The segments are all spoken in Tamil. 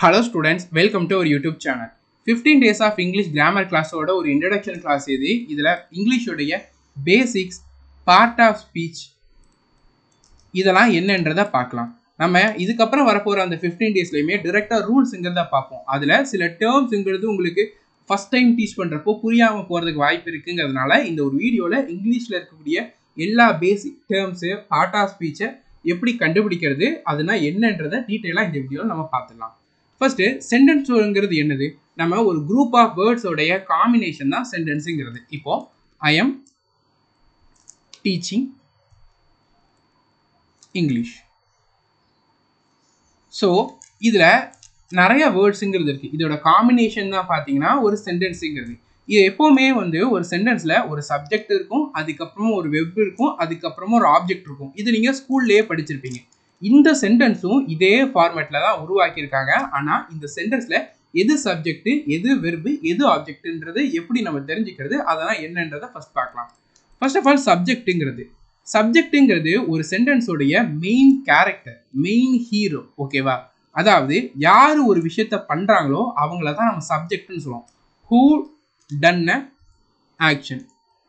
Hello students, welcome to our YouTube channel. 15 days of English grammar class oda ஒரு introduction class இது. இதுல English உடைய basics, part of speech இதெல்லாம் என்னன்றதை பார்க்கலாம். நம்ம இதுக்கப்புறம் வரப்போற அந்த 15 daysலயுமே டைரக்டா ரூல்ஸ்ங்கிறத பார்ப்போம். அதுல சில டேர்ம்ஸ்ங்கிறது உங்களுக்கு ஃபர்ஸ்ட் டைம் டீச் பண்றப்போ புரியாம போறதுக்கு வாய்ப்பு இருக்குங்கிறதுனால இந்த ஒரு வீடியோல இங்கிலீஷ்ல இருக்கக்கூடிய எல்லா பேசிக் டேர்ம்ஸ், பார்ட் ஆஃப் ஸ்பீச்சை எப்படி கண்டுபிடிக்கிறது அதுனா என்னன்றதை டீட்டெயிலா இந்த வீடியோல நம்ம பார்த்துடலாம். ஃபர்ஸ்ட் சென்டென்ஸ்ங்கிறது என்னது? நம்ம ஒரு குரூப் ஆஃப் வேர்ட்ஸ் உடைய காம்பினேஷன் தான் சென்டென்ஸ்ங்கிறது. இப்போ ஐ எம் டீச்சிங் இங்கிலீஷ். ஸோ இதுல நிறைய வேர்ட்ஸுங்கிறது இருக்கு. இதோட காம்பினேஷன் தான் பார்த்தீங்கன்னா ஒரு சென்டென்ஸுங்கிறது. இது எப்போவுமே ஒரு சென்டென்ஸ்ல ஒரு சப்ஜெக்ட் இருக்கும், அதுக்கப்புறமா ஒரு வெப் இருக்கும், அதுக்கப்புறமா ஒரு ஆப்ஜெக்ட் இருக்கும். இது நீங்க ஸ்கூல்லேயே படிச்சிருப்பீங்க. இந்த சென்டென்ஸும் இதே ஃபார்மேட்ல தான் உருவாக்கியிருக்காங்க. ஆனால் இந்த சென்டென்ஸ்ல எது சப்ஜெக்ட், எது வெர்பு, எது ஆப்ஜெக்ட்ன்றது எப்படி நம்ம தெரிஞ்சுக்கிறது, அதெல்லாம் என்னன்றதை ஃபர்ஸ்ட் பார்க்கலாம். ஃபர்ஸ்ட் ஆஃப் ஆல் சப்ஜெக்ட்டுங்கிறது ஒரு சென்டென்ஸோடைய மெயின் கேரக்டர், மெயின் ஹீரோ. ஓகேவா? அதாவது யார் ஒரு விஷயத்த பண்றாங்களோ அவங்கள தான் நம்ம சப்ஜெக்ட்னு சொல்லுவோம். ஹூ டன் அ ஆக்ஷன்,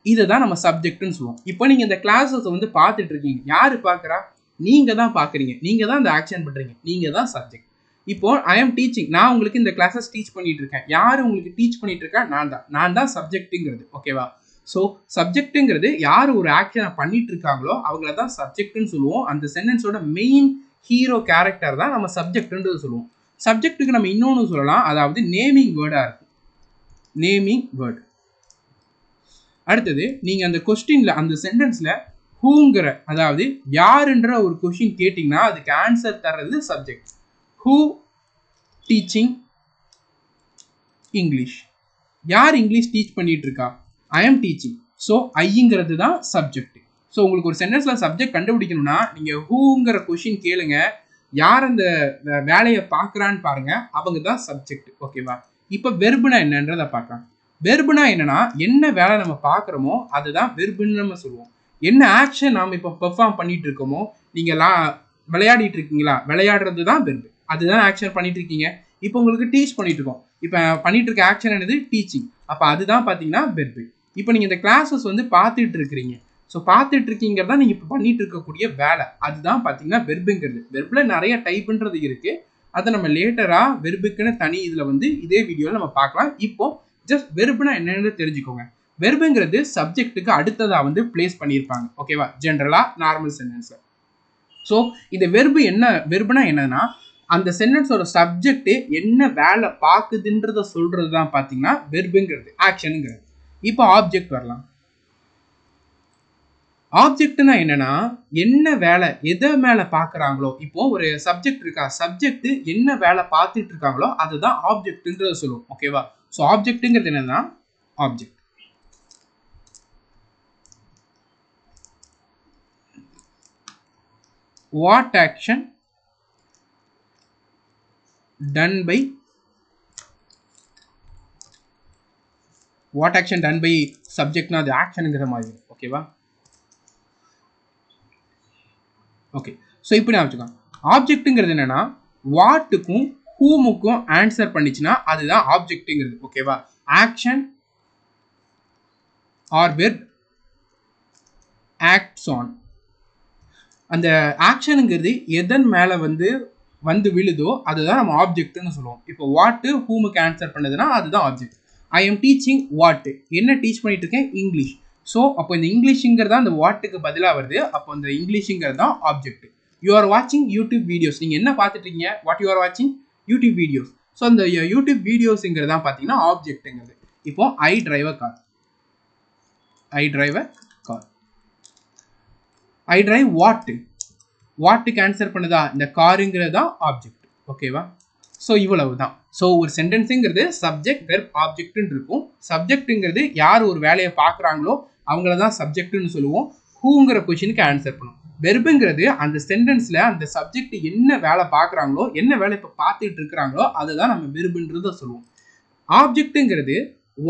இதை தான் நம்ம சப்ஜெக்ட்னு சொல்லுவோம். இப்போ நீங்க இந்த கிளாஸஸ் பார்த்துட்டு இருக்கீங்க. யாரு பார்க்குறா? நீங்க தான் பார்க்குறீங்க. நீங்க தான் இந்த ஆக்ஷன் பண்றீங்க. நீங்க தான் சப்ஜெக்ட். இப்போ ஐ எம் டீச்சிங், நான் உங்களுக்கு இந்த கிளாஸஸ் டீச் பண்ணிட்டு இருக்கேன். யார் உங்களுக்கு டீச் பண்ணிட்டு இருக்கா? நான் தான் சப்ஜெக்ட்டுங்கிறது. ஓகேவா? ஸோ சப்ஜெக்ட்டுங்கிறது யார் ஒரு ஆக்ஷனை பண்ணிட்டு இருக்காங்களோ அவங்கள தான் சப்ஜெக்ட்னு சொல்லுவோம். அந்த சென்டென்ஸோட மெயின் ஹீரோ கேரக்டர் தான் நம்ம சப்ஜெக்ட்ன்றது சொல்லுவோம். சப்ஜெக்ட்டுக்கு நம்ம இன்னொன்று சொல்லலாம், அதாவது நேமிங் வேர்டா இருக்கும். Naming word. அடுத்தது நீங்க அந்த கொஸ்டின்ல, அந்த சென்டென்ஸ்ல ஹூங்கிற, அதாவது யாருன்ற ஒரு கொஸ்டின் கேட்டீங்கன்னா அதுக்கு ஆன்சர் தர்றது சப்ஜெக்ட். ஹூ டீச்சிங் இங்கிலீஷ், யார் இங்கிலீஷ் டீச் பண்ணிட்டு இருக்கா? ஐ எம் டீச்சிங். ஸோ ஐங்கிறது தான் சப்ஜெக்ட். ஸோ உங்களுக்கு ஒரு சென்டென்ஸ்ல சப்ஜெக்ட் கண்டுபிடிக்கணும்னா நீங்க ஹூங்கிற கொஸ்டின் கேளுங்க, யார் அந்த வேலையை பார்க்குறான்னு பாருங்க, அவங்க தான் சப்ஜெக்ட். ஓகேவா? இப்போ வெர்புனா என்னன்றதை பார்க்கலாம். வெர்புனா என்னன்னா, என்ன வேலை நம்ம பார்க்குறோமோ அதுதான் வெர்புன்னு நம்ம சொல்லுவோம். என்ன ஆக்ஷன் நாம் இப்போ பெர்ஃபார்ம் பண்ணிட்டு இருக்கோமோ, நீங்களாம் விளையாடிட்டு இருக்கீங்களா, விளையாடுறது தான் வெர்பு. அதுதான் ஆக்ஷன் பண்ணிட்டு இருக்கீங்க. இப்போ உங்களுக்கு டீச் பண்ணிட்டு இருக்கோம். இப்போ பண்ணிட்டு இருக்க ஆக்ஷன் என்னது? டீச்சிங். அப்போ அதுதான் பார்த்தீங்கன்னா வெர்பு. இப்போ நீங்க இந்த கிளாஸஸ் பார்த்துட்டு இருக்கிறீங்க. ஸோ பார்த்துட்டு இருக்கீங்கிறதா நீங்க இப்போ பண்ணிட்டு இருக்கக்கூடிய வேலை, அதுதான் பார்த்தீங்கன்னா வெர்புங்கிறது. வெர்புல நிறைய டைப்ன்றது இருக்கு. அதை நம்ம லேட்டரா வெர்புக்குன்னு தனி இதுல இதே வீடியோவில் நம்ம பார்க்கலாம். இப்போ ஜஸ்ட் வெர்புனா என்னன்னு தெரிஞ்சுக்கோங்க. வெர்புங்கிறது சப்ஜெக்ட்டுக்கு அடுத்ததா பிளேஸ் பண்ணியிருப்பாங்க. ஓகேவா? ஜென்ரலா நார்மல் சென்டென்ஸ்ல. ஸோ இந்த வெர்புனா என்னன்னா, அந்த சென்டென்ஸோட சப்ஜெக்ட் என்ன வேலை பார்க்குதுன்றத சொல்றது தான் பார்த்தீங்கன்னா வெர்புங்கிறது, ஆக்ஷனுங்கிறது. இப்போ ஆப்ஜெக்ட் வரலாம். ஆப்ஜெக்ட்னா என்னன்னா, என்ன வேலை எதை மேல பார்க்குறாங்களோ, இப்போ ஒரு சப்ஜெக்ட் இருக்கா, சப்ஜெக்ட் என்ன வேலை பார்த்துட்டு இருக்காங்களோ அதுதான் ஆப்ஜெக்ட்ன்றத சொல்லுவோம். ஓகேவா? ஸோ ஆப்ஜெக்ட்ங்கிறது என்னன்னா, object. What action done by, what action done by சப்ஜெக்ட்னா அது ஆக்ஷனுங்கிற மாதிரி. ஓகேவா? ஓகே. ஸோ இப்படி நான் வச்சுக்கோங்க. ஆப்ஜெக்ட்டுங்கிறது என்னன்னா, வாட்டுக்கும் ஹூமுக்கும் ஆன்சர் பண்ணிச்சுன்னா அதுதான் ஆப்ஜெக்ட்டுங்கிறது. ஓகேவா? Action or verb acts on, அந்த ஆக்ஷனுங்கிறது எதன் மேல வந்து விழுதோ அதுதான் நம்ம ஆப்ஜெக்ட்னு சொல்லுவோம். இப்போ வாட்டு ஹூமுக்கு ஆன்சர் பண்ணதுன்னா அதுதான் object. I am teaching what, என்ன டீச் பண்ணிட்டு இருக்கேன்? இங்கிலீஷ். ஸோ அப்போ இந்த இங்கிலீஷுங்கிறது அந்த வாட்டுக்கு பதிலாக வருது. அப்போ இந்த இங்கிலீஷுங்கிறது தான் ஆப்ஜெக்ட். யூ ஆர் வாட்சிங் யூடியூப் வீடியோஸ், நீங்கள் என்ன பார்த்துட்டு இருக்கீங்க? வாட் யூ ஆர் வாட்சிங்? YouTube videos. ஸோ அந்த யூடியூப் வீடியோஸுங்கிறது தான் பார்த்தீங்கன்னா ஆப்ஜெக்ட்டுங்கிறது. இப்போ I drive a car, I drive a car. I drive what, வாட்டுக்கு ஆன்சர் பண்ணுதா இந்த காருங்கிறது தான் ஆப்ஜெக்ட். ஓகேவா? ஸோ இவ்வளவு தான். ஸோ ஒரு சென்டென்ஸுங்கிறது சப்ஜெக்ட் வெர்ப் ஆப்ஜெக்ட்னு இருக்கும். சப்ஜெக்ட்டுங்கிறது யார் ஒரு வேலையை பார்க்குறாங்களோ அவங்கள தான் சப்ஜெக்ட்னு சொல்லுவோம். ஹூங்கிற கொஸ்டினுக்கு ஆன்சர் பண்ணும். வெர்புங்கிறது அந்த சென்டென்ஸ்ல அந்த சப்ஜெக்ட் என்ன வேலை பார்க்குறாங்களோ, என்ன வேலை இப்போ பார்த்துட்டு இருக்கிறாங்களோ அதுதான் நம்ம வெர்புன்றதை சொல்லுவோம். ஆப்ஜெக்ட்டுங்கிறது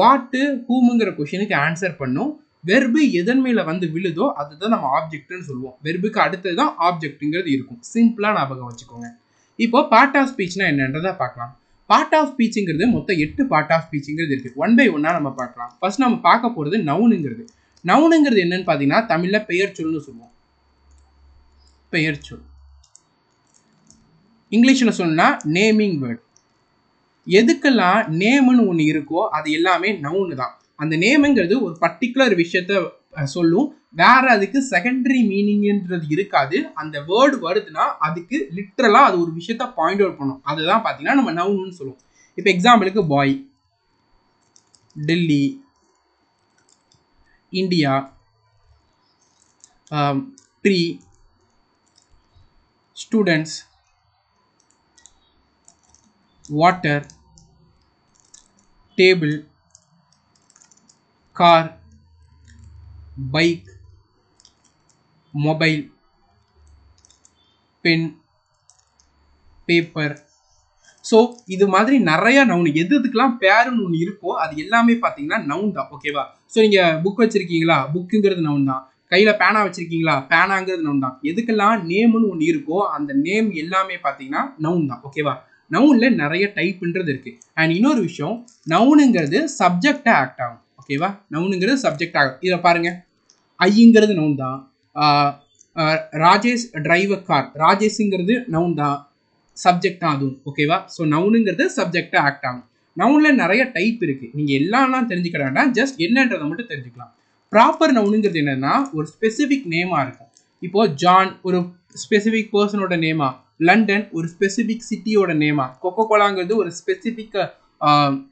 வாட்டு ஹூமுங்கிற கொஸ்டினுக்கு ஆன்சர் பண்ணும். வெர்பு எதன் மேல விழுதோ அதுதான் நம்ம ஆப்ஜெக்ட்னு சொல்லுவோம். வெர்புக்கு அடுத்தது தான் ஆப்ஜெக்ட்ங்கிறது இருக்கும். சிம்பிளா ஞாபகம் வச்சுக்கோங்க. இப்போ பார்ட் ஆஃப் ஸ்பீச்னா என்னன்றதை பார்க்கலாம். பார்ட் ஆஃப் ஸ்பீச்சுங்கிறது மொத்தம் 8 பார்ட் ஆஃப் ஸ்பீச்சுங்கிறது இருக்குது. ஒன் பை ஒன்னாக நம்ம பார்க்கலாம். ஃபர்ஸ்ட் நம்ம பார்க்க போகிறது நவுனுங்கிறது. நவுனுங்கிறது என்னன்னு பார்த்தீங்கன்னா தமிழில் பெயர் சொல்னு சொல்லுவோம். பெயர் சொல். இங்கிலீஷில் சொன்னால் நேமிங் வேர்ட். எதுக்கெல்லாம் நேம்னு ஒன்று இருக்கோ அது எல்லாமே நவுனு தான். அந்த நேமுங்கிறது ஒரு பர்டிகுலர் விஷயத்த சொல்லும். வேற அதுக்கு செகண்டரி மீனிங்ன்றது இருக்காது. அந்த வேர்டு வருதுன்னா அதுக்கு லிட்ரலா அது ஒரு விஷயத்த பாயிண்ட் அவுட் பண்ணும். அதுதான் பார்த்தீங்கன்னா நம்ம நவுன்னு சொல்லுவோம். இப்போ எக்ஸாம்பிளுக்கு boy, Delhi, India, tree, students, water, table, car, bike, mobile, pen, paper. So இது மாதிரி நிறைய நவுன் எதுக்கெல்லாம் பேருன்னு ஒன்று இருக்கோ அது எல்லாமே பார்த்தீங்கன்னா நவுன் தான். ஓகேவா? ஸோ நீங்கள் புக் வச்சுருக்கீங்களா, புக்குங்கிறது நவுன் தான். கையில் பேனா வச்சுருக்கீங்களா, பேனாங்கிறது நவுன் தான். எதுக்கெல்லாம் நேம்னு ஒன்று இருக்கோ அந்த நேம் எல்லாமே பார்த்தீங்கன்னா நவுன் தான். ஓகேவா? நவுனில் நிறைய டைப்புன்றது இருக்குது. அண்ட் இன்னொரு விஷயம், நவுனுங்கிறது சப்ஜெக்டாக ஆக்ட் ஆகும். ஓகேவா? நவுனுங்கிறது சப்ஜெக்ட் ஆகும். இதில் பாருங்கள், ஐங்கிறது நவுன் தான். ராஜேஷ் டிரைவ் அ கார், ராஜேஷுங்கிறது நவுன் தான், சப்ஜெக்ட் தான் அதுவும். ஓகேவா? ஸோ நவுனுங்கிறது சப்ஜெக்டாக ஆக்ட் ஆகும். நவுனில் நிறைய டைப் இருக்குது. நீங்கள் எல்லாம் தெரிஞ்சுக்க வேண்டாம், ஜஸ்ட் என்னன்றதை மட்டும் தெரிஞ்சுக்கலாம். ப்ராப்பர் நவுனுங்கிறது என்னன்னா ஒரு ஸ்பெசிஃபிக் நேமாக இருக்கும். இப்போது ஜான் ஒரு ஸ்பெசிஃபிக் பர்சனோட நேமா, லண்டன் ஒரு ஸ்பெசிஃபிக் சிட்டியோட நேமா, கொக்கோ கோலாங்கிறது ஒரு ஸ்பெசிஃபிக்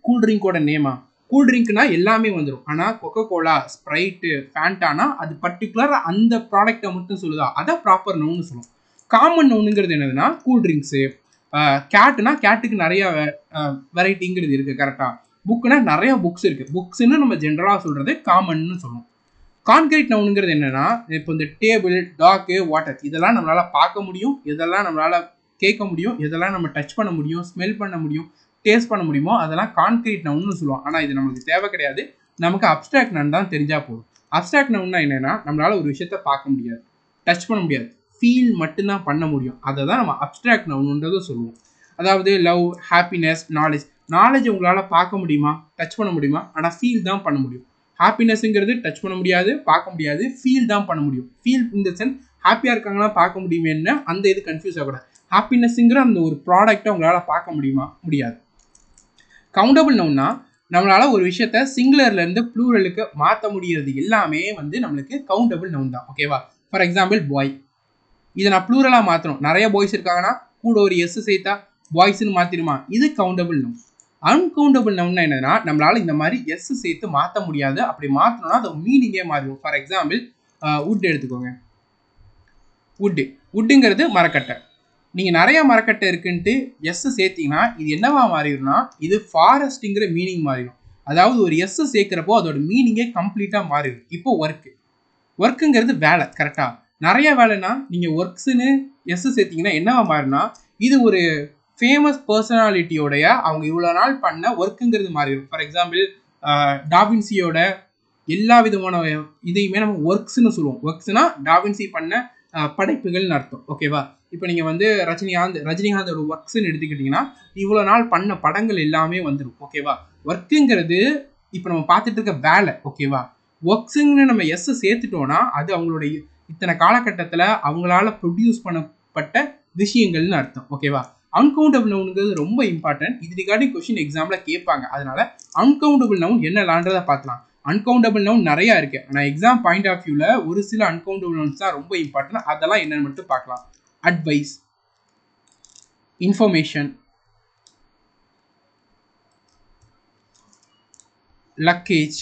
கூல்ட்ரிங்கோட நேமா. கூல்ட்ரிங்க்னா எல்லாமே வந்துடும். ஆனால் கொக்கோ கோலா, ஸ்ப்ரைட்டு, ஃபேண்டானா அது பர்டிகுலர் அந்த ப்ராடக்டை மட்டும் சொல்லுதா, அதான் ப்ராப்பர் நவுன்னு சொல்லுவோம். காமன் நவுனுங்கிறது என்னதுன்னா கூல்ட்ரிங்க்ஸு, கேட்டுனா கேட்டுக்கு நிறைய வெரைட்டிங்கிறது இருக்குது. கரெக்டாக? புக்குனா நிறைய புக்ஸ் இருக்குது. புக்ஸ்ன்னு நம்ம ஜென்ரலாக சொல்கிறது காமன்னு சொல்லுவோம். கான்கிரீட் நவுனுங்கிறது என்னன்னா இப்போ இந்த டேபிள், டாக்கு, வாட்டர் இதெல்லாம் நம்மளால் பார்க்க முடியும், இதெல்லாம் நம்மளால் கேட்க முடியும், இதெல்லாம் நம்ம டச் பண்ண முடியும், ஸ்மெல் பண்ண முடியும், டேஸ்ட் பண்ண முடியுமோ அதெல்லாம் கான்கிரீட் நவுன்னு சொல்லுவோம். ஆனால் இது நமக்கு தேவை கிடையாது. நமக்கு அப்ஸ்ட்ராக்ட் நவுன் தான் தெரிஞ்சால் போதும். அப்ஸ்ட்ராக்ட் நவுன்னா என்னென்னா நம்மளால் ஒரு விஷயத்த பார்க்க முடியாது, டச் பண்ண முடியாது, ஃபீல் மட்டும்தான் பண்ண முடியும். அதை தான் நம்ம அப்ஸ்ட்ராக்ட் நவுன்ன்றதை சொல்லுவோம். அதாவது லவ், ஹாப்பினஸ், நாலேஜ். நாலேஜ் உங்களால் பார்க்க முடியுமா, டச் பண்ண முடியுமா, ஆனால் ஃபீல் தான் பண்ண முடியும். ஹாப்பினஸ்ங்கிறது டச் பண்ண முடியாது, பார்க்க முடியாது, ஃபீல் தான் பண்ண முடியும். ஃபீல் இந்த சென்ஸ் ஹாப்பியாக இருக்காங்களா பார்க்க முடியுமேன்னு அந்த இது கன்ஃபியூஸ் ஆகக்கூடாது. ஹாப்பினஸ்ங்கிற அந்த ஒரு ப்ராடக்டை உங்களால் பார்க்க முடியுமா, முடியாது. கவுண்டபிள் நவுன்னா நம்மளால் ஒரு விஷயத்த சிங்குலர்லேருந்து ப்ளூரலுக்கு மாற்ற முடியறது எல்லாமே நம்மளுக்கு கவுண்டபிள் நவுன் தான். ஓகேவா? ஃபார் எக்ஸாம்பிள் பாய், இதை நான் ப்ளூரலாக மாற்றணும், நிறைய பாய்ஸ் இருக்காங்கன்னா கூட ஒரு எஸ் சேர்த்தா பாய்ஸ்ன்னு மாற்றிடுமா, இது கவுண்டபிள் நவுன். அன்கவுண்டபிள் நவுன்னா என்னன்னா நம்மளால இந்த மாதிரி எஸ் சேர்த்து மாற்ற முடியாது. அப்படி மாற்றணும்னா அது மீனிங்கே மாறிடும். ஃபார் எக்ஸாம்பிள் வுட் எடுத்துக்கோங்க. வுட்டுங்கிறது மரக்கட்டை. நீங்கள் நிறைய மரக்கட்டை இருக்குன்ட்டு எஸ் சேர்த்தீங்கன்னா இது என்னவா மாறிடும்னா இது ஃபாரஸ்ட்டுங்கிற மீனிங் மாறிடும். அதாவது ஒரு எஸ் சேர்க்குறப்போ அதோட மீனிங்கே கம்ப்ளீட்டாக மாறிடும். இப்போ ஒர்க்குங்கிறது வேலை. கரெக்டாக? நிறைய வேலைன்னா நீங்கள் ஒர்க்ஸுன்னு எஸ் சேர்த்தீங்கன்னா என்னவா மாறினா இது ஒரு ஃபேமஸ் பர்சனாலிட்டியோடைய அவங்க இவ்வளோ நாள் பண்ண ஒர்க்குங்கிறது மாறிடும். ஃபார் எக்ஸாம்பிள் டாவின்சியோட எல்லா விதமான இதையுமே நம்ம ஒர்க்ஸ்ன்னு சொல்லுவோம். ஒர்க்ஸ்னா டாவின்சி பண்ண படைப்புகள்னு அர்த்தம். ஓகேவா? இப்போ நீங்கள் ரஜினிகாந்தோட ஒர்க்ஸ்ன்னு எடுத்துக்கிட்டிங்கன்னா இவ்வளோ நாள் பண்ண படங்கள் எல்லாமே வந்துடும். ஓகேவா? ஒர்க்குங்கிறது இப்போ நம்ம பார்த்துட்டு இருக்க வேலை. ஓகேவா? ஒர்க்ஸுன்னு நம்ம எஸ் சேர்த்துட்டோன்னா அது அவங்களுடைய இத்தனை காலகட்டத்தில் அவங்களால ப்ரொடியூஸ் பண்ணப்பட்ட விஷயங்கள்னு அர்த்தம். ஓகேவா? அன்கவுண்டபிள் நவுனுங்கிறது ரொம்ப இம்பார்ட்டன்ட். இது ரிகார்டிங் கொஸ்டின் எக்ஸாமில் கேட்பாங்க. அதனால அன்கவுண்டபிள் நவுன் என்னலான்றதை பார்க்கலாம். அன்கவுண்டபிள் நவுன் நிறையா இருக்குது. ஆனால் எக்ஸாம் பாயிண்ட் ஆஃப் வியூவில் ஒரு சில அன்கவுண்டபிள் நவுன்ஸ் தான் ரொம்ப இம்பார்ட்டன்ட். அதெல்லாம் என்னென்னு மட்டும் பார்க்கலாம். Advice, information, luggage.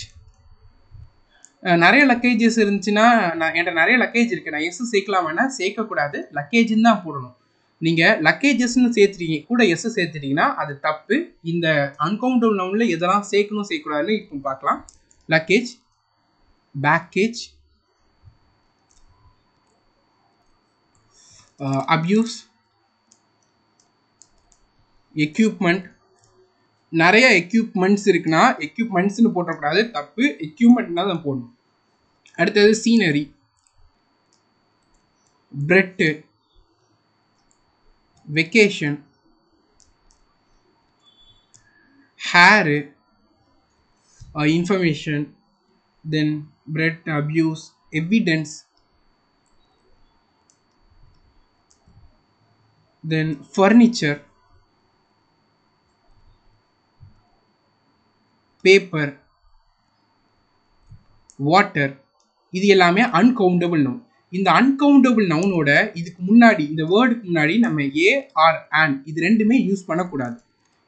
நிறைய லக்கேஜஸ் இருந்துச்சுன்னா என்கிட்ட நிறைய லக்கேஜ் இருக்குது, நான் எஸ் சேர்க்கலாமான்னா சேர்க்கக்கூடாது, லக்கேஜ்ன்னு தான் போடணும். நீங்கள் லக்கேஜஸ்ன்னு சேர்த்துட்டீங்க கூட எஸ் சேர்த்துட்டீங்கன்னா அது தப்பு. இந்த அன்கவுண்டபிள் நவுனில் எதெல்லாம் சேர்க்கணும் சேர்க்கக்கூடாதுன்னு இப்போ பார்க்கலாம். Luggage, package, abuse, equipment. நிறைய எக்யூப்மெண்ட்ஸ் இருக்குன்னா எக்யூப்மெண்ட்ஸ்னு போட்டக்கூடாது, தப்பு. எக்யூப்மெண்ட் தான் போடணும். அடுத்தது scenery, bread, vacation, hair, information, then bread, abuse, evidence, then furniture, paper, water. இது எல்லாமே uncountable noun. இந்த uncountable nounோட இதுக்கு முன்னாடி இந்த வேர்டுக்கு முன்னாடி நம்ம a or an இது ரெண்டுமே யூஸ் பண்ணக்கூடாது.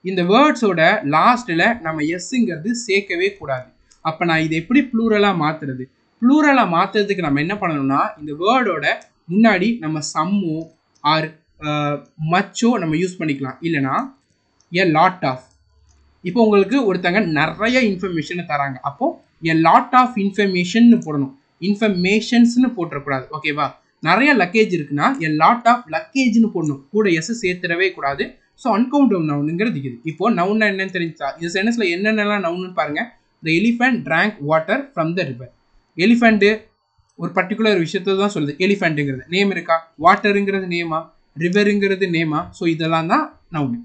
இந்த வேர்ட்ஸோட லாஸ்ட்ல நம்ம எஸ்ங்கிறது சேர்க்கவே கூடாது. அப்போ நான் இதை எப்படி ப்ளூரலாக மாற்றுறது? ப்ளூரலாக மாற்றுறதுக்கு நம்ம என்ன பண்ணணும்னா இந்த வேர்டோட முன்னாடி நம்ம சம்மோ ஆர் மச்சோ நம்ம யூஸ் பண்ணிக்கலாம். இல்லைனா எ லாட் ஆஃப். இப்போ உங்களுக்கு ஒருத்தங்க நிறைய இன்ஃபர்மேஷனை தராங்க. அப்போது எ லாட் ஆஃப் இன்ஃபர்மேஷன் போடணும். இன்ஃபர்மேஷன்ஸ்னு போட்டுறக்கூடாது. ஓகேவா? நிறைய லக்கேஜ் இருக்குன்னா எ லாட் ஆஃப் லக்கேஜ்னு போடணும். கூட எஸ் சேர்த்துடவே கூடாது. ஸோ அன்கவுண்டபிள் நவுனுங்கிறது இது. இப்போ நவுன்னா என்னன்னு தெரிஞ்சா இந்த சென்டென்ஸில் என்னென்னலாம் நவுன்னு பாருங்க. த elephant drank water from the river. Elephant ஒரு பர்டிகுலர் விஷயத்தை தான் சொல்லுது. எலிஃபண்ட்டுங்கிறது நேம் இருக்கா? வாட்டருங்கிறது நேமா? ரிவருங்கிறது நேமா? ஸோ இதெல்லாம் தான் noun.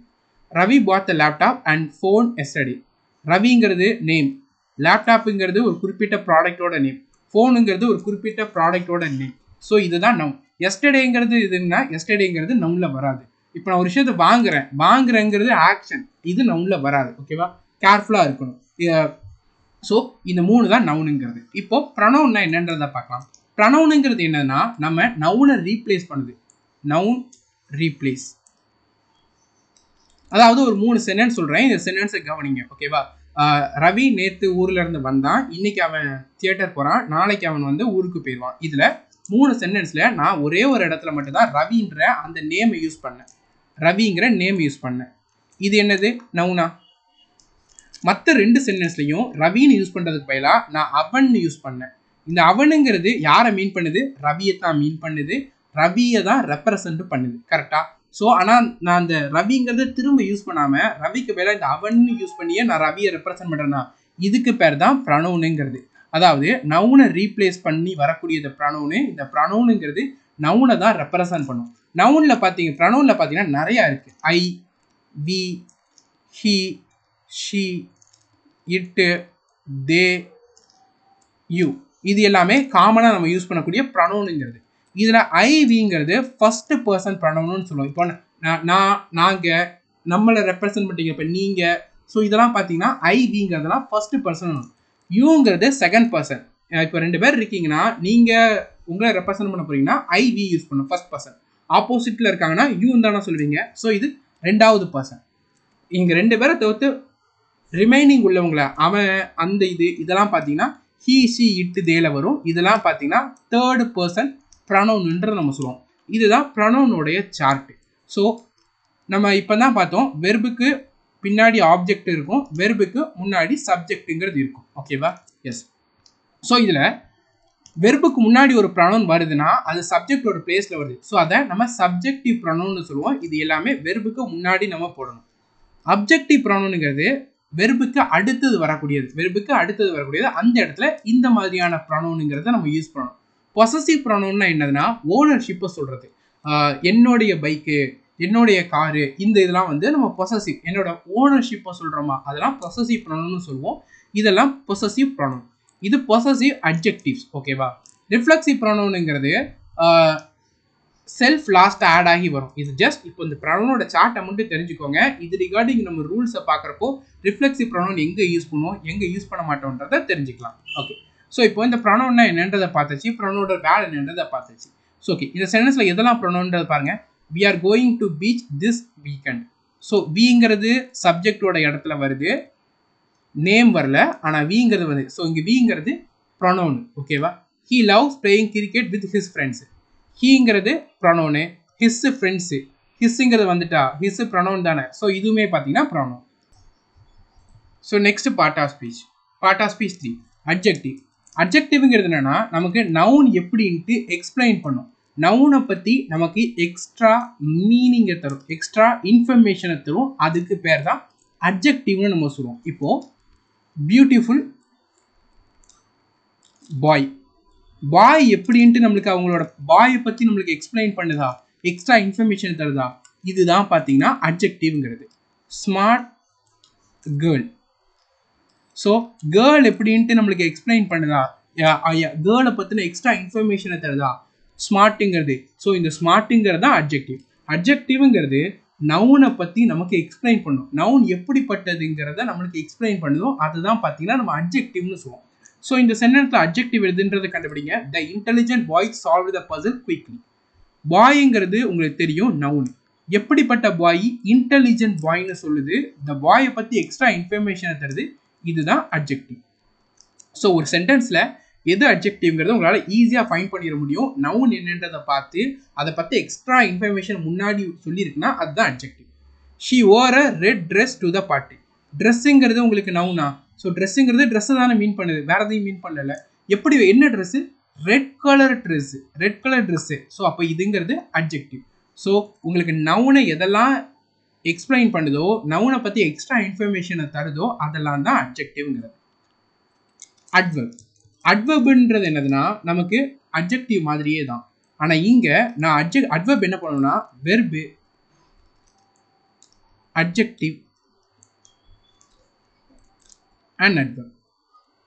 Ravi put the laptop and phone yesterday. ரவிங்கிறது நேம், லேப்டாப்புங்கிறது ஒரு குறிப்பிட்ட ப்ராடக்டோட நேம், ஃபோனுங்கிறது ஒரு குறிப்பிட்ட ப்ராடக்டோட நேம். ஸோ இதுதான் நவுன். எஸ்டர்டேங்கிறது இதுன்னா எஸ்டர்டேங்கிறது நவுனில் வராது. இப்போ நான் ஒரு விஷயத்தை வாங்குறேங்கிறது ஆக்ஷன், இது நவுனில் வராது. ஓகேவா? கேர்ஃபுல்லாக இருக்கணும். ஸோ இந்த 3 தான் நவுனுங்கிறது. இப்போ ப்ரொனவுன்னா என்னன்றதை பார்க்கலாம். ப்ரொனவுனுங்கிறது என்னன்னா நம்ம நவுனை ரீப்ளேஸ் பண்ணுது. Noun replace. அதாவது ஒரு 3 சென்டென்ஸ் சொல்கிறேன், இந்த சென்டென்ஸை கவனிங்க. ஓகேவா? ரவி நேற்று ஊர்ல இருந்து வந்தான், இன்னைக்கு அவன் தியேட்டர் போகிறான், நாளைக்கு அவன் வந்து ஊருக்கு போயிடுவான். இதில் 3 சென்டென்ஸில் நான் ஒரே ஒரு இடத்துல மட்டும்தான் ரவின்ற அந்த நேமை யூஸ் பண்ணேன். ரவிங்கிற நேம் யூஸ் பண்ணேன். இது என்னது? நவுனா? மற்ற 2 சென்டென்ஸ்லையும் ரவின்னு யூஸ் பண்ணுறதுக்கு பதிலாக நான் அவன் யூஸ் பண்ணேன். இந்த அவனுங்கிறது யாரை மீன் பண்ணுது? ரவியை தான் மீன் பண்ணுது. ரவியை தான் ரெப்ரசன்ட் பண்ணுது. கரெக்டா? ஸோ ஆனால் நான் அந்த ரவிங்கிறத திரும்ப யூஸ் பண்ணாமல் ரவிக்கு பதிலாக இந்த அவன் யூஸ் பண்ணியே நான் ரவியை ரெப்ரசன்ட் பண்ணுறேன்னா இதுக்கு பேர் தான் ப்ரொனவுனுங்கிறது. அதாவது நவுனை ரீப்ளேஸ் பண்ணி வரக்கூடிய இந்த ப்ரொனவுனு, இந்த ப்ரொனவுனுங்கிறது நவுனை தான் ரெப்ரசன்ட் பண்ணும். நவுனில் ப்ரொனவுனில் பார்த்தீங்கன்னா நிறையா இருக்குது. ஐ, வி, ஹி, ஷி, இட்டு, தே, யூ. இது எல்லாமே காமனாக நம்ம யூஸ் பண்ணக்கூடிய ப்ரொனவுனுங்கிறது. இதில் ஐவிங்கிறது ஃபர்ஸ்ட் பர்சன் ப்ரொனவுன்னு சொல்லுவோம். இப்போ நாங்கள், நம்மளை ரெப்ரசன்ட் பண்ணிங்க, இப்போ நீங்கள். ஸோ இதெல்லாம் பார்த்தீங்கன்னா ஐவிங்கிறதுலாம் ஃபர்ஸ்ட் பர்சன். யூங்கிறது செகண்ட் பர்சன். இப்போ 2 பேர் இருக்கீங்கன்னா நீங்கள் உங்களை ரெப்ரசன்ட் பண்ண போறீங்கன்னா ஐவி யூஸ் பண்ணணும் ஃபர்ஸ்ட் பர்சன். ஆப்போசிட்டில் இருக்காங்கன்னா யூ தானே சொல்லுவீங்க. ஸோ இது 2வது பர்சன். இங்கே 2 பேரை தவிர்த்து ரிமைனிங் உள்ளவங்களை அவன், அந்த இதெல்லாம் பார்த்தீங்கன்னா ஹீ, ஷி, இட்டு, தேல வரும். இதெல்லாம் பார்த்தீங்கன்னா 3rd பர்சன் ப்ரொனவுன்ன்ற நம்ம சொல்லுவோம். இதுதான் ப்ரொனவுனுடைய சார்ட். ஸோ நம்ம இப்போ தான் பார்த்தோம், வெர்புக்கு பின்னாடி ஆப்ஜெக்ட் இருக்கும், வெர்புக்கு முன்னாடி சப்ஜெக்ட்டுங்கிறது இருக்கும். ஓகேவா? எஸ். ஸோ இதில் வெர்புக்கு முன்னாடி ஒரு ப்ரொனவுன் வருதுன்னா அது சப்ஜெக்டோட பிளேஸில் வருது. ஸோ அதை நம்ம சப்ஜெக்டிவ் ப்ரொனவுன்னு சொல்லுவோம். இது எல்லாமே வெர்புக்கு முன்னாடி நம்ம போடணும். அப்ஜெக்டிவ் ப்ரொனவுனுங்கிறது வெர்புக்கு அடுத்தது வரக்கூடியது. அந்த இடத்துல இந்த மாதிரியான ப்ரொனவுனுங்கிறத நம்ம யூஸ் பண்ணணும். பொசசிவ் ப்ரொனவுன்னா என்னதுன்னா ஓனர்ஷிப்பை சொல்கிறது. என்னுடைய பைக்கு, என்னுடைய காரு, இந்த இதெல்லாம் வந்து நம்ம பொசசிவ், என்னோட ஓனர்ஷிப்பை சொல்கிறோமா, அதெல்லாம் பொசசிவ் ப்ரொனவுன்னு சொல்லுவோம். இதெல்லாம் பொசசிவ் ப்ரொனவுன். இது பொசசிவ் அட்ஜெக்டிவ்ஸ். ஓகேவா? ரிஃப்ளெக்சிவ் ப்ரொனவுனுங்கிறது செல்ஃப் லாஸ்ட் ஆட் ஆகி வரும். இது ஜஸ்ட் இப்போ இந்த ப்ரொனவுனோட சார்ட்டை மட்டும் தெரிஞ்சுக்கோங்க. இது ரிகார்டிங் நம்ம ரூல்ஸை பார்க்குறப்போ ரிஃப்ளெக்சிவ் ப்ரொனவுன் எங்கே யூஸ் பண்ணுவோம், எங்கே யூஸ் பண்ண மாட்டோன்றதை தெரிஞ்சுக்கலாம். ஓகே. ஸோ இப்போ இந்த ப்ரொனவுன்னா என்னன்றதை பார்த்துச்சு, ப்ரொனவுனோட வேலை என்னன்றதை பார்த்துச்சு. ஸோ ஓகே, இந்த சென்டென்ஸில் எதெல்லாம் ப்ரொனவுன்றதை பாருங்கள். We are going to beach this weekend. So விங்கிறது சப்ஜெக்டோட இடத்துல வருது, நேம் வரல, ஆனால் விங்கிறது வருது. ஸோ இங்கே விங்கிறது ப்ரொனவுன். ஓகேவா? He loves playing cricket with his friends. ஹீங்கிறது ப்ரொனவுனு, ஹிஸ் ஃப்ரெண்ட்ஸு, ஹிஸ்ஸுங்கிறது வந்துட்டா ஹிஸ் ப்ரொனவுன் தானே. ஸோ இதுவுமே பார்த்தீங்கன்னா pronoun. So next part of speech 3 adjective. அட்ஜெக்டிவ்ங்கிறது என்னன்னா நமக்கு நவுன் எப்படின்ட்டு எக்ஸ்பிளைன் பண்ணும். நவுனை பற்றி நமக்கு எக்ஸ்ட்ரா மீனிங்கை தரும், எக்ஸ்ட்ரா இன்ஃபர்மேஷனை தரும். அதுக்கு பேர் தான் அட்ஜெக்டிவ்னு நம்ம சொல்லுவோம். இப்போது பியூட்டிஃபுல் பாய், பாய் எப்படின்ட்டு நம்மளுக்கு அவங்களோட பாயை பற்றி நம்மளுக்கு எக்ஸ்பிளைன் பண்ணுதா, எக்ஸ்ட்ரா இன்ஃபர்மேஷன் தருதா, இதுதான் பார்த்தீங்கன்னா அட்ஜெக்டிவ்ங்கிறது. Smart girl. ஸோ கேர்ள் எப்படின்ட்டு நம்மளுக்கு எக்ஸ்பிளைன் பண்ணுதா, கேர்ளை பற்றின எக்ஸ்ட்ரா இன்ஃபர்மேஷனை தருதா ஸ்மார்ட்டுங்கிறது. ஸோ இந்த ஸ்மார்ட்டுங்கிறது தான் அட்ஜெக்டிவ். அட்ஜெக்டிவ்ங்கிறது நவுனை பற்றி நமக்கு எக்ஸ்பிளைன் பண்ணும். நவுன் எப்படிப்பட்டதுங்கிறத நம்மளுக்கு எக்ஸ்பிளைன் பண்ணுதோ அதுதான் பார்த்தீங்கன்னா நம்ம அட்ஜெக்டிவ்னு சொல்லுவோம். ஸோ இந்த சென்டென்ஸில் அட்ஜெக்டிவ் எதுன்றதை கண்டுபிடிங்க. The intelligent boy solve the puzzle quickly. பாய்ங்கிறது உங்களுக்கு தெரியும் நவுன். எப்படிப்பட்ட பாய், இன்டெலிஜென்ட் பாய்னு சொல்லுது. இந்த பாயை பற்றி எக்ஸ்ட்ரா இன்ஃபர்மேஷனை தருது. இதுதான் அட்ஜெக்டிவ். ஸோ ஒரு சென்டென்ஸில் எது அட்ஜெக்டிவ்ங்கிறத உங்களால் ஈஸியாக ஃபைண்ட் பண்ணிட முடியும். நவுன் என்னன்றதை பார்த்து அதை பற்றி எக்ஸ்ட்ரா இன்ஃபர்மேஷன் முன்னாடி சொல்லியிருக்குன்னா அதுதான் adjective. She wore a red dress to the party. ட்ரெஸ்ஸுங்கிறது உங்களுக்கு நவுனா? ஸோ ட்ரெஸ்ஸுங்கிறது ட்ரெஸ்ஸை தானே மீன் பண்ணுது, வேற எதையும் மீன் பண்ணல. எப்படி, என்ன dress? Red colour dress, red colour dress. So அப்போ இதுங்கிறது அட்ஜெக்டிவ். ஸோ உங்களுக்கு நவுனை எதெல்லாம் எக்ஸ்பிளைன் பண்ணுதோ, நவுனை பற்றி எக்ஸ்ட்ரா இன்ஃபர்மேஷனை தருதோ அதெல்லாம் தான் அட்ஜெக்டிவ்ங்கிறது. அட்வர்ப். அட்வர்ப்ன்றது என்னதுன்னா நமக்கு அட்ஜெக்டிவ் மாதிரியே தான். ஆனால் இங்கே நான் அட்வர்ப் என்ன பண்ணணும்னா வெர்பு, அட்ஜெக்டிவ் அண்ட் அட்வர்ப்,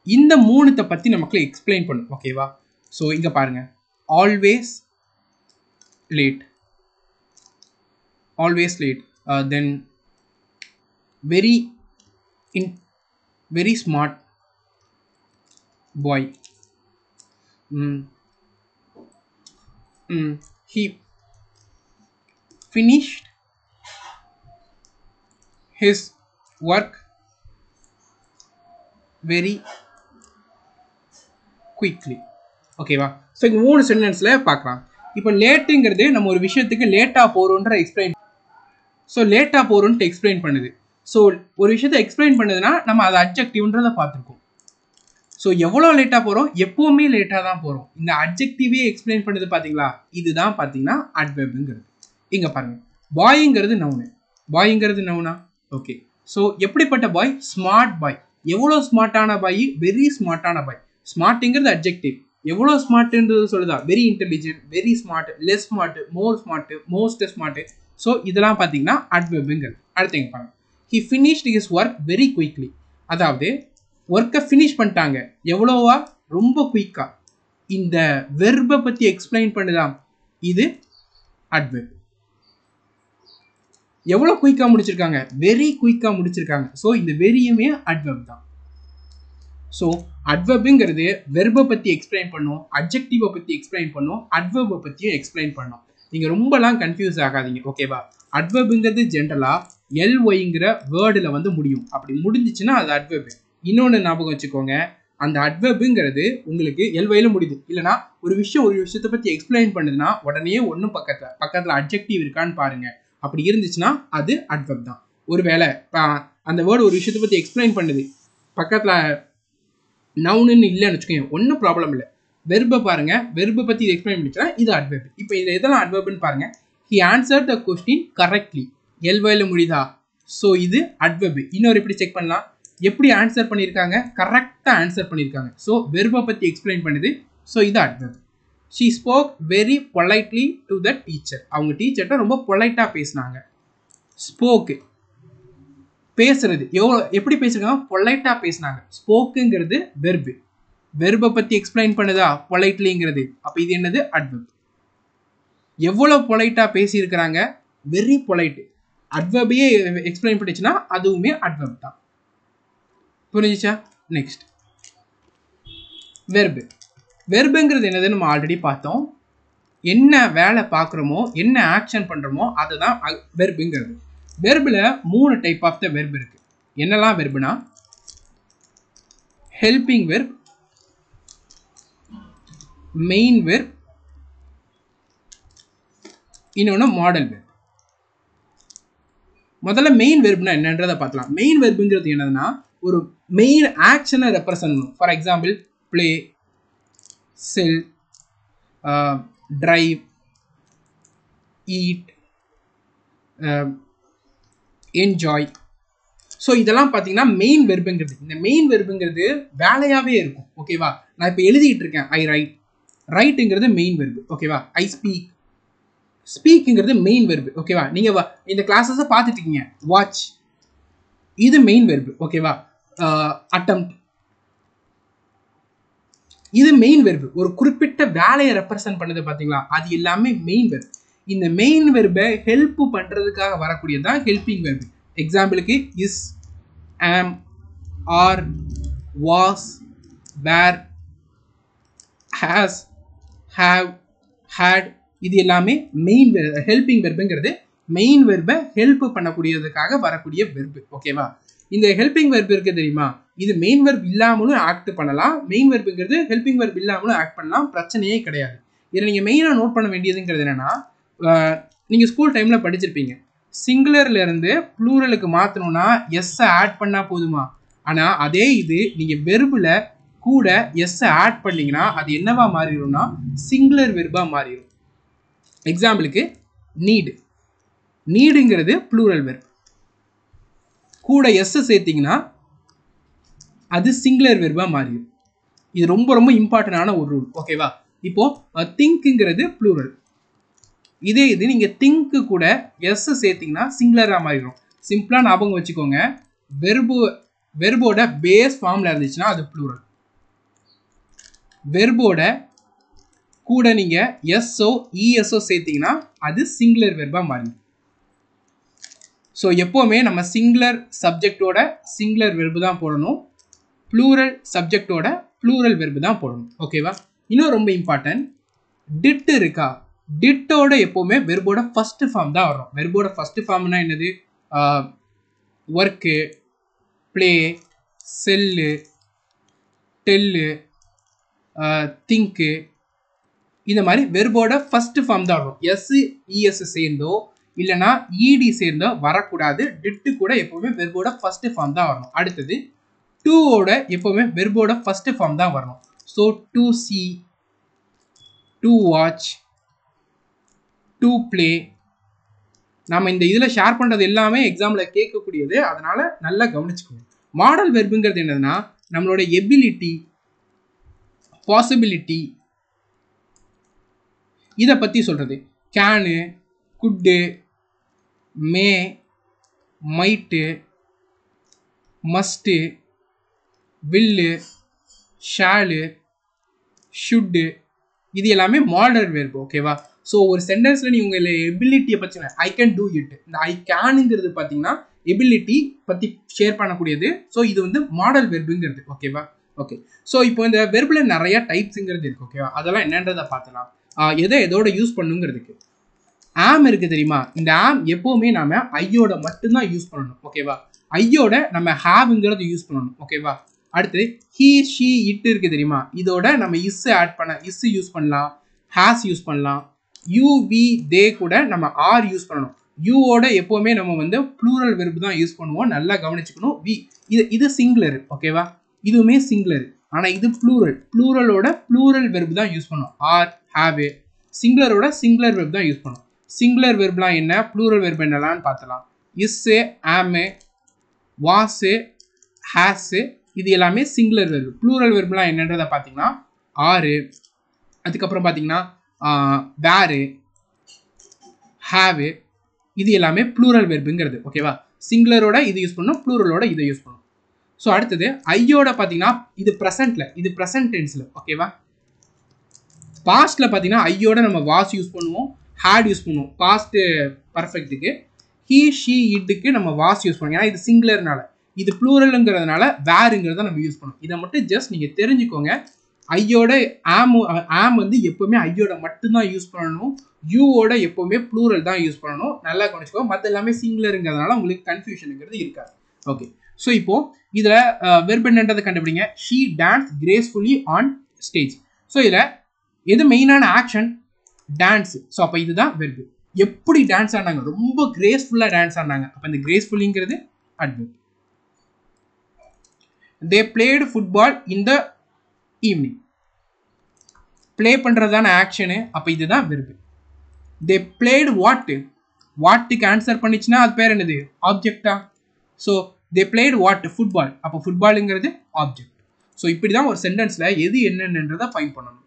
இந்த மூணுத்தை பற்றி நமக்கு எக்ஸ்பிளைன் பண்ணும். ஓகேவா? ஸோ இங்கே பாருங்க, always late, always late, then very smart boy, he finished his work very quickly. ஓகேவா? ஸோ இங்கே 3 சென்டென்ஸில் பார்க்கலாம். இப்போ லேட்டுங்கிறது நம்ம ஒரு விஷயத்துக்கு லேட்டாக போகிறோன்ற எக்ஸ்பிளைன், ஸோ லேட்டாக போகிறோன்ட்டு எக்ஸ்பிளைன் பண்ணுது. ஸோ ஒரு விஷயத்தை எக்ஸ்பிளைன் பண்ணுதுன்னா நம்ம அதை அட்ஜெக்டிவ்ன்றதை பார்த்துருக்கோம். ஸோ எவ்வளோ லேட்டாக போகிறோம், எப்போவுமே லேட்டாக தான் போகிறோம். இந்த அட்ஜெக்டிவே எக்ஸ்பிளைன் பண்ணுது பார்த்தீங்களா, இதுதான் பார்த்தீங்கன்னா அட்வெர்ப்ங்கிறது. இங்கே பாருங்கள், பாய்ங்கிறது நவுனு. பாய்ங்கிறது நவுனா? ஓகே. ஸோ எப்படிப்பட்ட பாய்? Smart boy. எவ்வளோ ஸ்மார்ட்டான பாய்? வெரி ஸ்மார்ட்டான பாய். ஸ்மார்ட்டுங்கிறது அட்ஜெக்டிவ். எவ்வளோ ஸ்மார்ட்ன்றது சொல்லுதா? Very intelligent, very smart, less smart, more smart, most smart. So இதெல்லாம் பார்த்தீங்கன்னா அட்வெர்ப்ங்கிறது. அடுத்து எங்கே பாருங்க, he finished his work very quickly. அதாவது ஒர்க்கை ஃபினிஷ் பண்ணிட்டாங்க. எவ்வளோவா? ரொம்ப குயிக்காக. இந்த வெர்பை பற்றி எக்ஸ்பிளைன் பண்ணுதான் இது அட்வெர்ப். எவ்வளோ குயிக்காக முடிச்சிருக்காங்க? வெரி குயிக்காக முடிச்சிருக்காங்க. ஸோ இந்த வெரியுமே அட்வெர்ப் தான். ஸோ அட்வெர்ப்ங்கிறது வெர்பை பற்றி எக்ஸ்பிளைன் பண்ணும், அட்ஜெக்டிவை பற்றி எக்ஸ்பிளைன் பண்ணும், அட்வெர்பை பற்றியும் எக்ஸ்பிளைன் பண்ணும். நீங்கள் ரொம்பலாம் கன்ஃபியூஸ் ஆகாதீங்க. ஓகேவா? அட்வெர்ப்ங்கிறது ஜென்ரலாக எல்ஒய்ங்கிற வேர்டில் வந்து முடியும். அப்படி முடிஞ்சிச்சுன்னா அது அட்வெர்ப். இன்னொன்று ஞாபகம் வச்சுக்கோங்க, அந்த அட்வெர்ப்ங்கிறது உங்களுக்கு எல்ஒய்ல முடியுது. இல்லைனா ஒரு விஷயத்தை பற்றி எக்ஸ்பிளைன் பண்ணுதுன்னா உடனே ஒன்றும் பக்கத்தில் அட்ஜெக்டிவ் இருக்கான்னு பாருங்க. அப்படி இருந்துச்சுன்னா அது அட்வெர்ப் தான். ஒருவேளை அந்த வேர்டு ஒரு விஷயத்தை பற்றி எக்ஸ்பிளைன் பண்ணுது, பக்கத்தில் நவுன்னு இல்லைன்னு வச்சுக்கோங்க, ஒன்றும் ப்ராப்ளம் இல்லை. வெர்பை பாருங்க, வெர்பை பற்றி இது எக்ஸ்பிளைன் பண்ணிச்சுன்னா இது அட்வெர்ப். இப்போ இதில் எதெல்லாம் அட்வெர்ப்னு பாருங்க. He answer the question correctly, எல்ஒய்ல முடியுதா? ஸோ இது அட்வெர்ப். இன்னொரு எப்படி செக் பண்ணலாம், எப்படி ஆன்சர் பண்ணியிருக்காங்க? கரெக்டாக ஆன்சர் பண்ணியிருக்காங்க. ஸோ வெர்பை பற்றி எக்ஸ்பிளைன் பண்ணுது. ஸோ இது adverb. She spoke very politely to the teacher. அவங்க டீச்சர்கிட்ட ரொம்ப பொலைட்டாக பேசினாங்க. ஸ்போக்கு பேசுறது, எப்படி பேசுறாங்க? பொலைட்டாக பேசினாங்க. ஸ்போக்குங்கிறது வெர்பு. வெர்பை பற்றி எக்ஸ்பிளைன் பண்ணுதா பொலைட்லிங்கிறது? அப்போ இது என்னது? அட்வெர்ப். எவ்வளோ பொலைட்டாக பேசியிருக்கிறாங்க? வெரி பொலைட்டு. அட்வெர்பையே எக்ஸ்பிளைன் பண்ணிச்சுன்னா அதுவுமே அட்வெர்ப் தான். புரிஞ்சிச்சா? Next verb. வெர்புங்கிறது என்னது நம்ம ஆல்ரெடி பார்த்தோம். என்ன வேலை பார்க்குறோமோ, என்ன ஆக்ஷன் பண்ணுறோமோ அதுதான் வெர்புங்கிறது. வெர்பில் 3 டைப் ஆஃப் த வெர்ப் இருக்குது. என்னெல்லாம் வெர்புனா, ஹெல்பிங் வெர்ப், மெயின் வெர்ப், இன்னொன்று மாடல் வெர்ப். முதல்ல மெயின் வெர்ப்னா என்னன்றதை பார்க்கலாம். மெயின் வெர்புங்கிறது என்னதுன்னா ஒரு மெயின் ஆக்ஷனை ரெப்ரசன்ட் பண்ணும். For example play, sell, drive, eat, enjoy. So இதெல்லாம் பார்த்தீங்கன்னா மெயின் வெர்புங்கிறது. இந்த மெயின் வெர்புங்கிறது வேலையாகவே இருக்கும். ஓகேவா? நான் இப்போ எழுதிட்டு இருக்கேன், ஐ ரைட். ரைட்டுங்கிறது மெயின் வெர்பு. ஓகேவா? I speak. ஸ்பீக்குங்கிறது மெயின் வெர்பு. ஓகேவா? நீங்கள் இந்த கிளாஸஸை பார்த்துட்டு இருக்கீங்க, வாட்ச். இது மெயின் வெர்பு ஓகேவா. அட்டெம்ப்ட் இது மெயின் வெர்பு. ஒரு குறிப்பிட்ட வேலையை ரெப்ரசன்ட் பண்ணது பாத்தீங்களா, அது எல்லாமே மெயின் வெர்பு. இந்த மெயின் வெர்பை ஹெல்ப் பண்றதுக்காக வரக்கூடியதான் ஹெல்பிங் வெர்பு. எக்ஸாம்பிளுக்கு is, am, are, was, were, has, have, had, இது எல்லாமே மெயின் ஹெல்பிங் வெர்புங்கிறது மெயின் வெர்பை ஹெல்ப் பண்ணக்கூடியதுக்காக வரக்கூடிய வெர்பு ஓகேவா. இந்த ஹெல்பிங் வெர்பு இருக்கு தெரியுமா, இது மெயின் வெர்ப் இல்லாமலும் ஆக்ட் பண்ணலாம், மெயின் வெர்புங்கிறது ஹெல்பிங் வெர்ப் இல்லாமலும் ஆக்ட் பண்ணலாம், பிரச்சனையே கிடையாது. இதில் நீங்கள் மெயினாக நோட் பண்ண வேண்டியதுங்கிறது என்னன்னா, நீங்கள் ஸ்கூல் டைமில் படிச்சிருப்பீங்க, சிங்குலர்ல இருந்து ப்ளூரலுக்கு மாற்றணும்னா எஸ்ஸை ஆட் பண்ணால் போதுமா. ஆனால் அதே இது நீங்கள் வெர்பில் கூட எஸ்ஸை ஆட் பண்ணீங்கன்னா அது என்னவா மாறிடும்னா சிங்குலர் வெர்பாக மாறிடும். எக்ஸாம்பிளுக்கு நீடு, நீடுங்கிறது ப்ளூரல் வெர்ப், கூட எஸ் சேர்த்தீங்கன்னா அது சிங்குலர் வெர்பாக மாறிடும். இது ரொம்ப ரொம்ப இம்பார்ட்டன்டான ஒரு ரூல் ஓகேவா. இப்போ திங்க்ங்கிறது ப்ளூரல், இதே இது நீங்க திங்க் கூட எஸ் சேர்த்தீங்கன்னா சிங்குலரா மாறிடும். சிம்பிளா ஞாபகம் வச்சுக்கோங்க, வெர்போட பேஸ் ஃபார்ம்ல இருந்துச்சுன்னா அது ப்ளூரல், வெர்போட கூட நீங்க எஸ்ஓ இஎஸ்ஓ சேர்த்தீங்கன்னா அது சிங்குலர் வெர்பா மாறிடும். ஸோ எப்போவுமே நம்ம சிங்குலர் சப்ஜெக்டோட சிங்குலர் வெர்பு தான் போடணும், ப்ளூரல் சப்ஜெக்டோட ப்ளூரல் வெர்பு தான் போடணும் ஓகேவா. இன்னும் ரொம்ப இம்பார்ட்டன்ட், டிட் இருக்கா, டிட்டோட எப்போவுமே வெர்போட ஃபர்ஸ்ட் ஃபார்ம் தான் வரும். வெர்போட ஃபர்ஸ்ட் ஃபார்ம்னா என்னது, work, play, cell, tell, thing, இந்த மாதிரி வெர்போட ஃபர்ஸ்ட் ஃபார்ம் தான் வரும். எஸ் இஎஸ் சேர்ந்தோ இல்லைனா இடி சேர்ந்தோ வரக்கூடாது. டிட்டு கூட எப்போவுமே வெர்போட ஃபர்ஸ்ட் ஃபார்ம் தான் வரணும். அடுத்தது டூவோட எப்போவுமே வெர்போட ஃபர்ஸ்ட் ஃபார்ம் தான் வரணும். So to C, to watch, to play, நம்ம இந்த இதில் ஷேர் பண்ணுறது எல்லாமே எக்ஸாம்பிள் கேட்கக்கூடியது, அதனால நல்லா கவனிச்சுக்கணும். மாடல் வெர்புங்கிறது என்னதுன்னா நம்மளோட எபிலிட்டி, பாசிபிலிட்டி, இதை பற்றி சொல்கிறது. Can, could, may, might, must, will, shall, shoot, இது எல்லாமே மாடல் வெர்பு ஓகேவா. ஸோ ஒரு சென்டென்ஸில் நீ உங்களை எபிலிட்டியை பற்றி, ஐ கேன் டூ இட், இந்த ஐ கேனுங்கிறது பார்த்தீங்கன்னா எபிலிட்டி பற்றி ஷேர் பண்ணக்கூடியது. ஸோ இது வந்து மாடல் வெர்புங்கிறது ஓகேவா. ஓகே, ஸோ இப்போ இந்த வெர்பில் நிறைய டைப்ஸுங்கிறது இருக்குது ஓகேவா. அதெல்லாம் என்னன்றதை பார்த்துலாம். எதோட யூஸ் பண்ணுங்கிறதுக்கு ஆம் இருக்குது தெரியுமா, இந்த ஆம் எப்போவுமே நாம ஐயோட மட்டும்தான் யூஸ் பண்ணணும் ஓகேவா. ஐயோட நம்ம ஹாவ்ங்கிறது யூஸ் பண்ணணும் ஓகேவா. அடுத்து ஹீ, ஷீ, இட் இருக்குது தெரியுமா, இதோட நம்ம இஸ் ஆட் பண்ண இஸ் யூஸ் பண்ணலாம், ஹேஸ் யூஸ் பண்ணலாம், யூ, வி, தே கூட நம்ம ஆர் யூஸ் பண்ணணும். யூவோட எப்போவுமே நம்ம வந்து ப்ளூரல் வெர்பு தான் யூஸ் பண்ணுவோம், நல்லா கவனிச்சுக்கணும். வி, இது சிங்குலர் ஓகேவா, இதுவுமே சிங்குலர், ஆனால் இது ப்ளூரல், ப்ளூரலோட ப்ளூரல் வெர்பு தான் யூஸ் பண்ணும். ஆர், ஹாவ், சிங்குலரோட சிங்குலர் வெர்பு தான் யூஸ் பண்ணும். சிங்குலர் வெர்ப்லாம் என்ன, ப்ளூரல் வெர்ப் என்னலான்னு பார்த்தலாம். இஸ்ஸு, ஆமு, வாஸு, ஹேஸு, இது எல்லாமே சிங்குலர் வெர்பு. ப்ளூரல் வெர்ப்லாம் என்னன்றதை பார்த்தீங்கன்னா ஆறு, அதுக்கப்புறம் பார்த்தீங்கன்னா வேறு, ஹேவு, இது எல்லாமே ப்ளூரல் வெர்புங்கிறது ஓகேவா. சிங்குலரோட இது யூஸ் பண்ணணும், ப்ளூரலோட இதை யூஸ் பண்ணணும். ஸோ அடுத்தது ஐயோட பார்த்தீங்கன்னா இது ப்ரெசென்ட்டில், இது ப்ரெசென்ட் டென்ஸில் ஓகேவா. பாஸ்ட்டில் பார்த்தீங்கன்னா ஐயோட நம்ம வாஸ் யூஸ் பண்ணுவோம், ஹேட் யூஸ் பண்ணுவோம் பாஸ்ட் பர்ஃபெக்ட்டுக்கு. ஹீ, ஷீ, இட்டுக்கு நம்ம வாஸ் யூஸ் பண்ணுவோம், ஏன்னா இது சிங்குலர்னால. இது ப்ளூரலுங்கிறதுனால வேறுங்கிறத நம்ம யூஸ் பண்ணுவோம். இதை மட்டும் ஜஸ்ட் நீங்கள் தெரிஞ்சுக்கோங்க. ஐயோட ஆம் வந்து எப்போவுமே ஐயோட மட்டும்தான் யூஸ் பண்ணணும், யூவோட எப்போவுமே ப்ளூரல் தான் யூஸ் பண்ணணும், நல்லா கவனிச்சுக்கோங்க. மற்ற எல்லாமே சிங்குலருங்கிறதுனால உங்களுக்கு கன்ஃபியூஷனுங்கிறது இருக்காது. ஓகே, ஸோ இப்போ இதில் வெர்ப் என்னன்றதை கண்டுபிடிங்க. She dance gracefully on stage. So இதில் எது மெயினான ஆக்ஷன், டான்ஸ். ஸோ அப்போ இதுதான் வெர்பு. எப்படி டான்ஸ் ஆனாங்க, ரொம்ப கிரேஸ்ஃபுல்லாக டான்ஸ் ஆனாங்க, அப்போ இந்த கிரேஸ்ஃபுல்லிங்கிறது adverb. They played football in the evening, play பண்ணுறதான ஆக்ஷனு, அப்போ இதுதான் வெர்பு. தே பிளேடு வாட்டு, வாட்டுக்கு ஆன்சர் பண்ணிச்சுன்னா அது பேர் என்னது, ஆப்ஜெக்டா. ஸோ தே பிளேடு வாட்டு, ஃபுட்பால், அப்போ ஃபுட்பாலுங்கிறது ஆப்ஜெக்ட். ஸோ இப்படி தான் ஒரு சென்டென்ஸில் எது என்னன்றதை ஃபைண்ட் பண்ணணும்.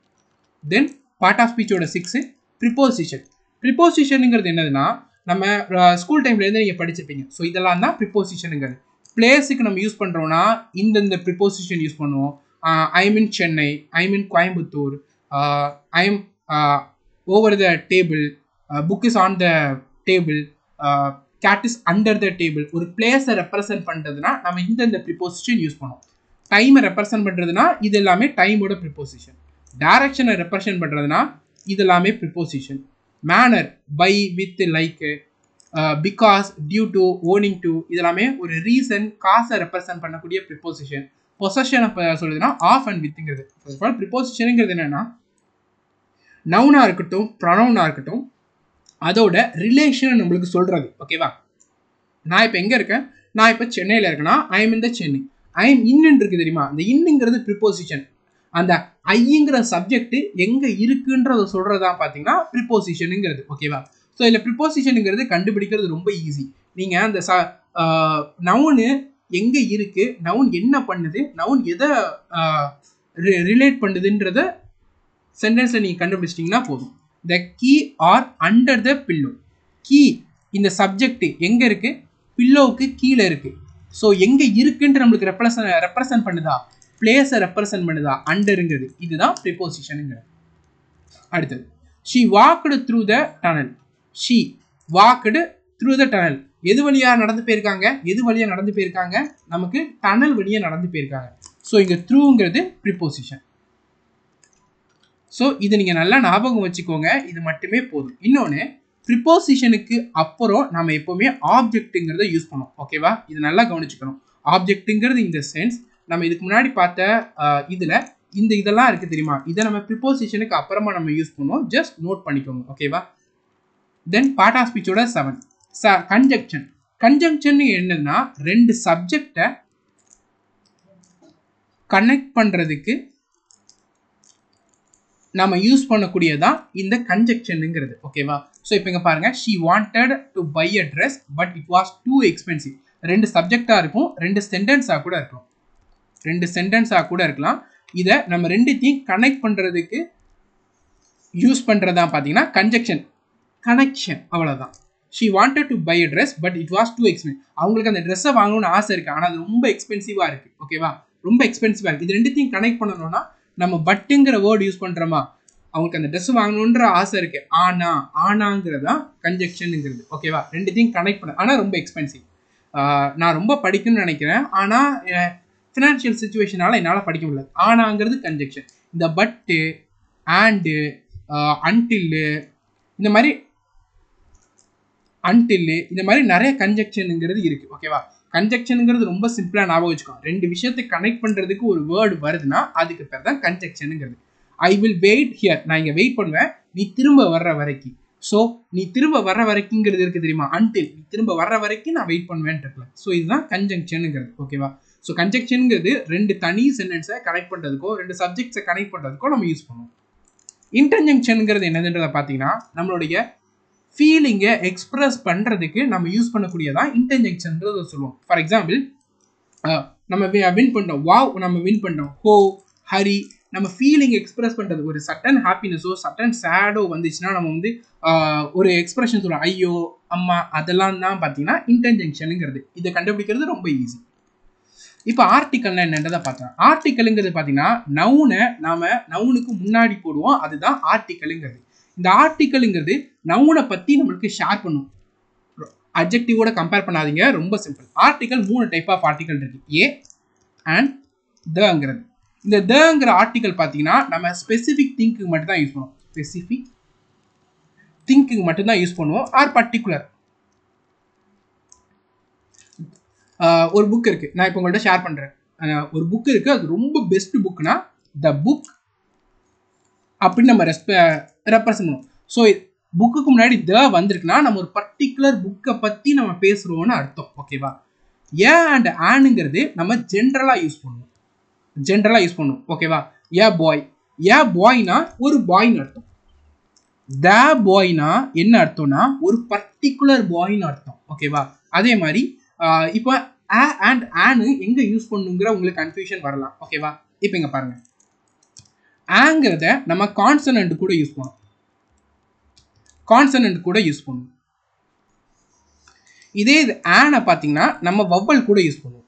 தென் பார்ட் ஆஃப் ஸ்பீச்சோட 6 ப்ரிப்போசிஷன். ப்ரிப்போசிஷனுங்கிறது என்னதுன்னா நம்ம ஸ்கூல் டைம்லேருந்து நீங்கள் படிச்சிருப்பீங்க. ஸோ இதெல்லாம் தான் ப்ரிப்போசிஷனுங்கிறது. பிளேஸுக்கு நம்ம யூஸ் பண்ணுறோம்னா இந்த ப்ரிப்போசிஷன் யூஸ் பண்ணுவோம். I am in Chennai, I am in Coimbatore, I am over the table, book is on the table, cat is under the table. ஒரு பிளேஸை ரெப்ரசன்ட் பண்ணுறதுனா நம்ம இந்த ப்ரிப்போசிஷன் யூஸ் பண்ணுவோம். டைமை ரெப்ரசன்ட் பண்ணுறதுனா இது எல்லாமே டைமோட ப்ரிப்போசிஷன். டைரக்ஷனை ரெப்ரசன்ட் பண்ணுறதுனா இது எல்லாமே preposition. Manner, by, with, like, because, due to, owing to, இதெல்லாமே ஒரு ரீசன் காசை ரெப்ரசன்ட் பண்ணக்கூடிய ப்ரிப்போசிஷன். பொசஷனை சொல்லுதுன்னா ஆஃப் அண்ட் வித்ங்கிறது. ப்ரிப்போசிஷனுங்கிறது என்னன்னா நவுனா இருக்கட்டும் ப்ரொனவுனா இருக்கட்டும் அதோட ரிலேஷனை நம்மளுக்கு சொல்றது. ஓகேவா? நான் இப்போ எங்க இருக்கேன்? நான் இப்போ சென்னையில் இருக்கேன்னா ஐ am in the Chennai. I M இன்னு இருக்கு தெரியுமா? அந்த இன்னுங்கிறது ப்ரிப்போசிஷன். அந்த ஐங்கிற சப்ஜெக்ட் எங்க இருக்குன்றத சொல்றதா பார்த்தீங்கன்னா ப்ரிப்போசிஷனுங்கிறது. ஓகேவா? ஸோ இதில் ப்ரிப்போசிஷனுங்கிறது கண்டுபிடிக்கிறது ரொம்ப ஈஸி. நீங்கள் அந்த நவுனு எங்கே இருக்கு, நவுன் என்ன பண்ணுது, நவுன் எதை ரிலேட் பண்ணுதுன்றத சென்டென்ஸில் நீங்கள் கண்டுபிடிச்சிட்டிங்கன்னா போதும். The key are under the pillow. Key இந்த சப்ஜெக்ட் எங்கே இருக்குது? பில்லோவுக்கு கீழே இருக்குது. ஸோ எங்கே இருக்குன்ட்டு நம்மளுக்கு ரெப்ரசன்ட் பண்ணுதா? பிளேஸை ரெப்ரசன்ட் பண்ணுதா? அண்டருங்கிறது. இதுதான் ப்ரிப்போசிஷனுங்கிறது. அடுத்தது she walked through the tunnel. She walked through the tunnel. எது வழியாக நடந்து போயிருக்காங்க? எது வழியாக நடந்து போயிருக்காங்க? நமக்கு டனல் வழியாக நடந்து போயிருக்காங்க. ஸோ இங்கே த்ரூங்கிறது ப்ரிப்போசிஷன். ஸோ இது நீங்கள் நல்லா ஞாபகம் வச்சுக்கோங்க. இது மட்டுமே போதும். இன்னொன்று, ப்ரிப்போசிஷனுக்கு அப்புறம் நம்ம எப்போவுமே ஆப்ஜெக்ட்டுங்கிறத யூஸ் பண்ணுவோம். ஓகேவா? இது நல்லா கவனிச்சுக்கணும். ஆப்ஜெக்ட்டுங்கிறது இந்த சென்ஸ். நம்ம இதுக்கு முன்னாடி பார்த்த இதில் இதெல்லாம் இருக்குது தெரியுமா? இதை நம்ம ப்ரிப்போசிஷனுக்கு அப்புறமா நம்ம யூஸ் பண்ணுவோம். ஜஸ்ட் நோட் பண்ணிக்கோங்க. ஓகேவா? தென் பார்ட் ஆஃப் ஸ்பீச்சோட 7 கன்ஜங்ஷன். கன்ஜங்ஷன் என்னன்னா ரெண்டு சப்ஜெக்டை கனெக்ட் பண்ணுறதுக்கு நம்ம யூஸ் பண்ணக்கூடியதான் இந்த கன்ஜங்ஷனுங்கிறது. ஓகேவா? ஸோ இப்போ இங்கே பாருங்க, she wanted to buy a dress but it was too expensive. ரெண்டு சப்ஜெக்டாக இருக்கும், ரெண்டு சென்டென்ஸாக கூட இருக்கும். இதை நம்ம ரெண்டுத்தையும் கனெக்ட் பண்ணுறதுக்கு யூஸ் பண்ணுறதா பார்த்தீங்கன்னா கன்ஜங்ஷன், கனெக்ஷன். அவ்வளோதான். She wanted to buy a dress but it was too expensive. அவங்களுக்கு அந்த ட்ரெஸ்ஸை வாங்கணும்னு ஆசை இருக்குது, ஆனால் அது ரொம்ப எக்ஸ்பென்சிவாக இருக்குது. ஓகேவா? ரொம்ப எக்ஸ்பென்சிவாக இருக்குது. இது ரெண்டுத்தையும் கனெக்ட் பண்ணணும்னா நம்ம பட்டுங்கிற வேர்டு யூஸ் பண்ணுறோமா? அவங்களுக்கு அந்த ட்ரெஸ் வாங்கணுன்ற ஆசை இருக்குது, ஆனாங்கிறதா கன்ஜங்ஷனுங்கிறது. ஓகேவா? ரெண்டுத்தையும் கனெக்ட் பண்ண, ஆனால் ரொம்ப எக்ஸ்பென்சிவ். நான் ரொம்ப படிக்கணும்னு நினைக்கிறேன், ஆனால் ஃபினான்ஷியல் சுச்சுவேஷனால் என்னால் படிக்க முடியல. ஆனாங்கிறது கன்ஜங்ஷன். இந்த பட்டு, ஆண்டு, அன்டில்லு, இந்த மாதிரி நிறைய கன்ஜங்ஷனுங்கிறது இருக்குது. ஓகேவா? கன்ஜங்ஷனுங்கிறது ரொம்ப சிம்பிளாக ஞாபகம் வச்சுக்கோங்க. ரெண்டு விஷயத்தை கனெக்ட் பண்ணுறதுக்கு ஒரு வேர்டு வருதுன்னா அதுக்கு பேர் தான் கன்ஜங்ஷனுங்கிறது. I will wait here. நான் இங்கே வெயிட் பண்ணுவேன் நீ திரும்ப வர்ற வரைக்கும். ஸோ நீ திரும்ப வர்ற வரைக்குங்கிறது இருக்குது தெரியுமா? அன்டில். நீ திரும்ப வர்ற வரைக்கும் நான் வெயிட் பண்ணுவேன் இருக்குல்ல. ஸோ இதுதான் கன்ஜங்ஷனுங்கிறது. ஓகேவா? ஸோ கன்ஜங்ஷனுங்கிறது ரெண்டு தனி சென்டென்ஸை கனெக்ட் பண்ணுறதுக்கோ ரெண்டு சப்ஜெக்ட்ஸை கனெக்ட் பண்ணுறதுக்கோ நம்ம யூஸ் பண்ணுவோம். இன்டர்ஜங்ஷனுங்கிறது என்னதுன்றதை பார்த்தீங்கன்னா நம்மளுடைய ஃபீலிங்கை எக்ஸ்பிரஸ் பண்ணுறதுக்கு நம்ம யூஸ் பண்ணக்கூடியதான் இன்டர்ஜங்ஷன்ன்றதை சொல்லுவோம். ஃபார் எக்ஸாம்பிள், நம்ம வின் பண்ணோம், வாவ் நம்ம வின் பண்ணோம், ஹோ, ஹரி. நம்ம ஃபீலிங் எக்ஸ்பிரஸ் பண்ணுறது, ஒரு சட்டன் ஹாப்பினஸோ சட்டன் சேடோ வந்துச்சுன்னா நம்ம ஒரு எக்ஸ்பிரஷன் சொல்லுவோம், ஐயோ, அம்மா, அதெல்லாம் தான் பார்த்தீங்கன்னா இன்டர்ஜங்ஷனுங்கிறது. இதை கண்டுபிடிக்கிறது ரொம்ப ஈஸி. இப்போ ஆர்டிக்கல்னா என்னன்றதை பார்த்தோம். ஆர்டிக்கலுங்கிறது பார்த்தீங்கன்னா நவுனுக்கு முன்னாடி போடுவோம், அதுதான் ஆர்டிக்கலுங்கிறது. இந்த ஆர்டிக்கலுங்கிறது நவுனை பற்றி நம்மளுக்கு ஷேர் பண்ணும். அட்ஜெக்டிவோட கம்பேர் பண்ணாதீங்க, ரொம்ப simple. Article 3 type of article இருக்கு. ஏ அண்ட் தங்கிறது. இந்த தங்கிற ஆர்டிக்கல் பார்த்தீங்கன்னா நம்ம ஸ்பெசிஃபிக் திங்க்கு மட்டும் தான் யூஸ் பண்ணுவோம். ஸ்பெசிஃபிக் திங்க்கு மட்டும் தான் யூஸ் பண்ணுவோம். R particular. ஒரு புக் இருக்குது, நான் இப்போ உங்கள்கிட்ட ஷேர் பண்ணுறேன். ஒரு புக் இருக்குது, அது ரொம்ப பெஸ்ட் புக்னா த புக் அப்படின்னு நம்ம ரெப்ரசன்ட் பண்ணுவோம். ஸோ புக்குக்கு முன்னாடி த வந்திருக்குன்னா நம்ம ஒரு பர்டிகுலர் புக்கை பற்றி நம்ம பேசுகிறோன்னு அர்த்தம். ஓகேவா? ஏ அண்ட் ஆனுங்கிறது நம்ம ஜென்ரலாக யூஸ் பண்ணுவோம். ஓகேவா? ஏ பாய்னா ஒரு பாய்னு அர்த்தம். த பாய்னா என்ன அர்த்தம்னா ஒரு பர்டிகுலர் பாய்னு அர்த்தம். ஓகேவா? அதே மாதிரி இப்போ ஆ அண்ட் ஆனு எங்கே யூஸ் பண்ணுங்கிற உங்களுக்கு கன்ஃபியூஷன் வரலாம். ஓகேவா? இப்போ இங்கே பாருங்க, ஆங்கிறத நம்ம கான்சனன்ட் கூட யூஸ் பண்ணுவோம். இதே இது ஆனை பார்த்தீங்கன்னா நம்ம வவ்வல் கூட யூஸ் பண்ணுவோம்.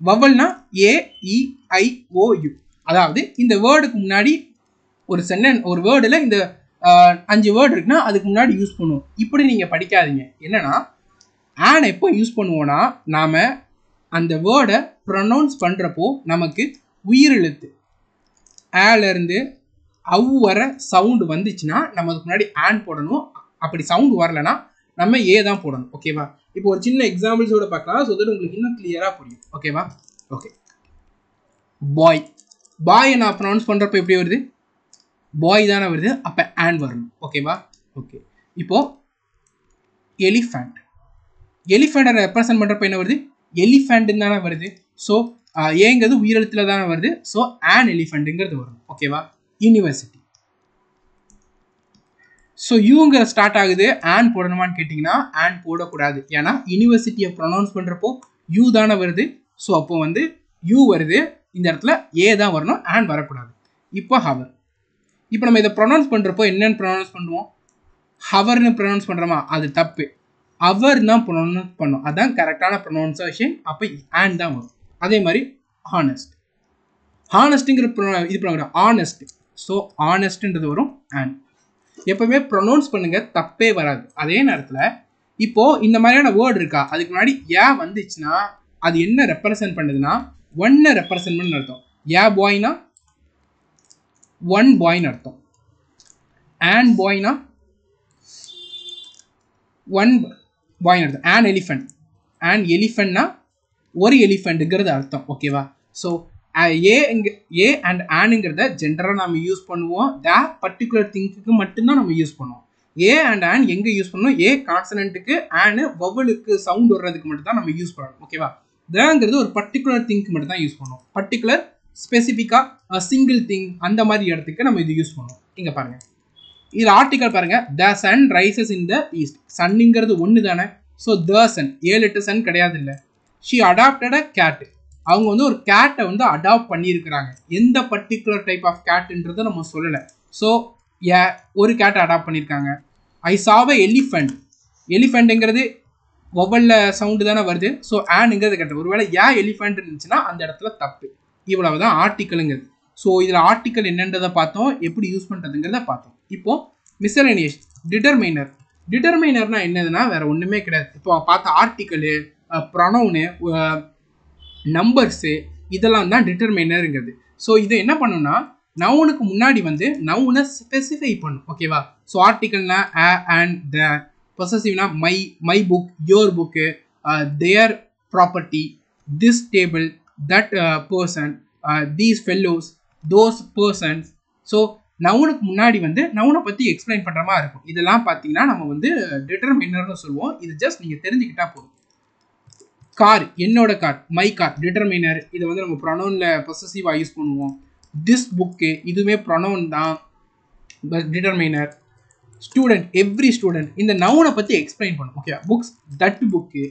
வவல்னா AEIOU. அதாவது இந்த வேர்டுக்கு முன்னாடி ஒரு ஒரு வேர்டில் இந்த 5 வேர்டு இருக்குன்னா அதுக்கு முன்னாடி யூஸ் பண்ணுவோம். இப்படி நீங்கள் படிக்காதீங்க. என்னன்னா ஆன் எப்போ யூஸ் பண்ணுவோன்னா நாம் அந்த வேர்டை ப்ரொனவுன்ஸ் பண்ணுறப்போ நமக்கு உயிரெழுத்து ஏலேருந்து அவு வர சவுண்டு வந்துச்சுன்னா நம்ம அதுக்கு முன்னாடி ஆன் போடணும். அப்படி சவுண்டு வரலைன்னா நம்ம ஏ தான் போடணும். ஓகேவா? இப்போ ஒரு சின்ன எக்ஸாம்பிள்ஸோட பார்க்கலாம். ஸோ தட் உங்களுக்கு இன்னும் கிளியராக புரியும். ஓகேவா? ஓகே. பாய். பாயை நான் ப்ரொனவுன்ஸ் பண்ணுறப்போ எப்படி வருது? பாய் தானே வருது. அப்போ ஆன் வரணும். ஓகேவா? ஓகே. இப்போ எலிஃபண்ட். எலிஃபண்டை ரெப்ரசன்ட் பண்ணுறப்போ என்ன வருது? எலிஃபண்ட்டுன்னு தானே வருது. ஸோ ஏங்கிறது உயிரெழுத்தில் தானே வருது. ஸோ ஆன் எலிஃபண்ட்டுங்கிறது வரும். ஓகேவா? யூனிவர்சிட்டி. ஸோ யூங்கிற ஸ்டார்ட் ஆகுது. ஆன் போடணுமான்னு கேட்டிங்கன்னா ஆன் போடக்கூடாது. ஏன்னா யூனிவர்சிட்டியை ப்ரொனவுன்ஸ் பண்ணுறப்போ யூ தானே வருது. ஸோ அப்போ வந்து யூ வருது. இந்த இடத்துல ஏ தான் வரணும். ஆன் வரக்கூடாது. இப்போ ஹவர். இப்போ நம்ம இதை ப்ரொனவுன்ஸ் பண்ணுறப்போ என்னென்னு ப்ரொனவுன்ஸ் பண்ணுவோம்? ஹவர்னு ப்ரொனவுன்ஸ் பண்ணுறோமா? அது தப்பு. அவர் தான் ப்ரொனவுன்ஸ் பண்ணும். அதுதான் கரெக்டான ப்ரொனவுன்சேஷன். அப்போ ஆன் தான் வரும். அதே மாதிரி ஹானஸ்ட். ஹானஸ்ட்டுங்கிற இது பண்ணுறோம் ஆனஸ்ட். ஸோ ஆனஸ்ட்ன்றது வரும் ஆன். எப்பவுமே ப்ரொனவுன்ஸ் பண்ணுங்க, தப்பே வராது. அதே நேரத்தில் இப்போ இந்த மாதிரியான வேர்டு இருக்கா, அதுக்கு முன்னாடி ஏன் வந்துச்சுன்னா அது என்ன ரெப்ரசன்ட் பண்ணுதுன்னா ஒன்னை ரெப்ரசன்ட் பண்ணு அர்த்தம். ஏ பாய்னா ஒன் பாய்னு அர்த்தம். ஆன் பாய்னா ஒன் பாய்னு அர்த்தம். On elephant. ஆன் எலிஃபண்ட்னா ஒரு எலிஃபண்ட்டுங்கிறது அர்த்தம். ஓகேவா? ஸோ ஏ அண்ட் ஆனுங்கிறத ஜென்ரலாக நம்ம யூஸ் பண்ணுவோம். த பர்டிகுலர் திங்க்கு மட்டும்தான் நம்ம யூஸ் பண்ணுவோம். ஏ அண்ட் ஆன் எங்கே யூஸ் பண்ணுவோம்? ஏ கான்சனண்ட்டுக்கு, ஆனு வவலுக்கு சவுண்ட் வர்றதுக்கு மட்டும் தான் நம்ம யூஸ் பண்ணணும். ஓகேவா? தங்கிறது ஒரு பர்டிகுலர் திங்க்கு மட்டும் தான் யூஸ் பண்ணுவோம். பர்டிகுலர் ஸ்பெசிஃபிக்காக சிங்கிள் திங் அந்த மாதிரி இடத்துக்கு நம்ம இது யூஸ் பண்ணுவோம். இங்கே பாருங்கள், இதில் ஆர்டிக்கல் பாருங்கள். The sun rises in the east. சன்னுங்கிறது ஒன்று தானே. ஸோ த சன் 7-8 சன் கிடையாது. இல்லை, ஷி அடாப்டட் அ கேட். அவங்க வந்து ஒரு கேட்டை வந்து அடாப்ட் பண்ணியிருக்கிறாங்க. எந்த பர்டிகுலர் டைப் ஆஃப் கேட்டுன்றதை நம்ம சொல்லலை. ஸோ ஒரு கேட்டை அடாப்ட் பண்ணியிருக்காங்க. ஐ சாவ எலிஃபண்ட். எலிஃபண்ட்டுங்கிறது ஒவ்வொல்ல சவுண்டு தானே வருது. ஸோ ஆனுங்கிறது கேட்ட. ஒருவேளை எலிஃபண்ட் இருந்துச்சுன்னா அந்த இடத்துல தப்பு. இவ்வளவு தான் ஆர்டிக்கலுங்கிறது. ஸோ இதில் ஆர்டிக்கல் என்னன்றதை பார்த்தோம், எப்படி யூஸ் பண்ணுறதுங்கிறத பார்த்தோம். இப்போது மிஸ்சலேனியஸ். டிட்டர்மைனர். டிட்டர்மைனர்னா என்னதுன்னா வேற ஒன்றுமே கிடையாது. இப்போ பார்த்த ஆர்டிக்கலு, ப்ரொனவுனு, நம்பர்ஸு, இதெல்லாம் தான் டிட்டர்மைனருங்கிறது. ஸோ இதை என்ன பண்ணணும்னா நவுனுக்கு முன்னாடி வந்து நவுனை ஸ்பெசிஃபை பண்ணும். ஓகேவா? ஸோ ஆர்டிக்கல்னா அண்ட் த, பொசசிவ்னா my book, your book, their property, this table, that person, these fellows, those persons. So நவுனுக்கு முன்னாடி வந்து நவுனை பற்றி எக்ஸ்பிளைன் பண்ணுற மாதிரி இருக்கும். இதெல்லாம் பார்த்தீங்கன்னா நம்ம வந்து டிட்டர்மைனர்னு சொல்லுவோம். இது ஜஸ்ட் நீங்கள் தெரிஞ்சுக்கிட்டா போதும். கார், என்னோட கார், மை கார், டிட்டர்மைனர். இதை வந்து நம்ம ப்ரொனவுனில் பொசசிவாக யூஸ் பண்ணுவோம். திஸ் புக்கு, இதுவுமே ப்ரொனவுன் தான், டிட்டர்மைனர். ஸ்டூடெண்ட், எவ்ரி ஸ்டூடெண்ட், இந்த நவுனை பற்றி எக்ஸ்பிளைன் பண்ணும். ஓகே. Books, that book.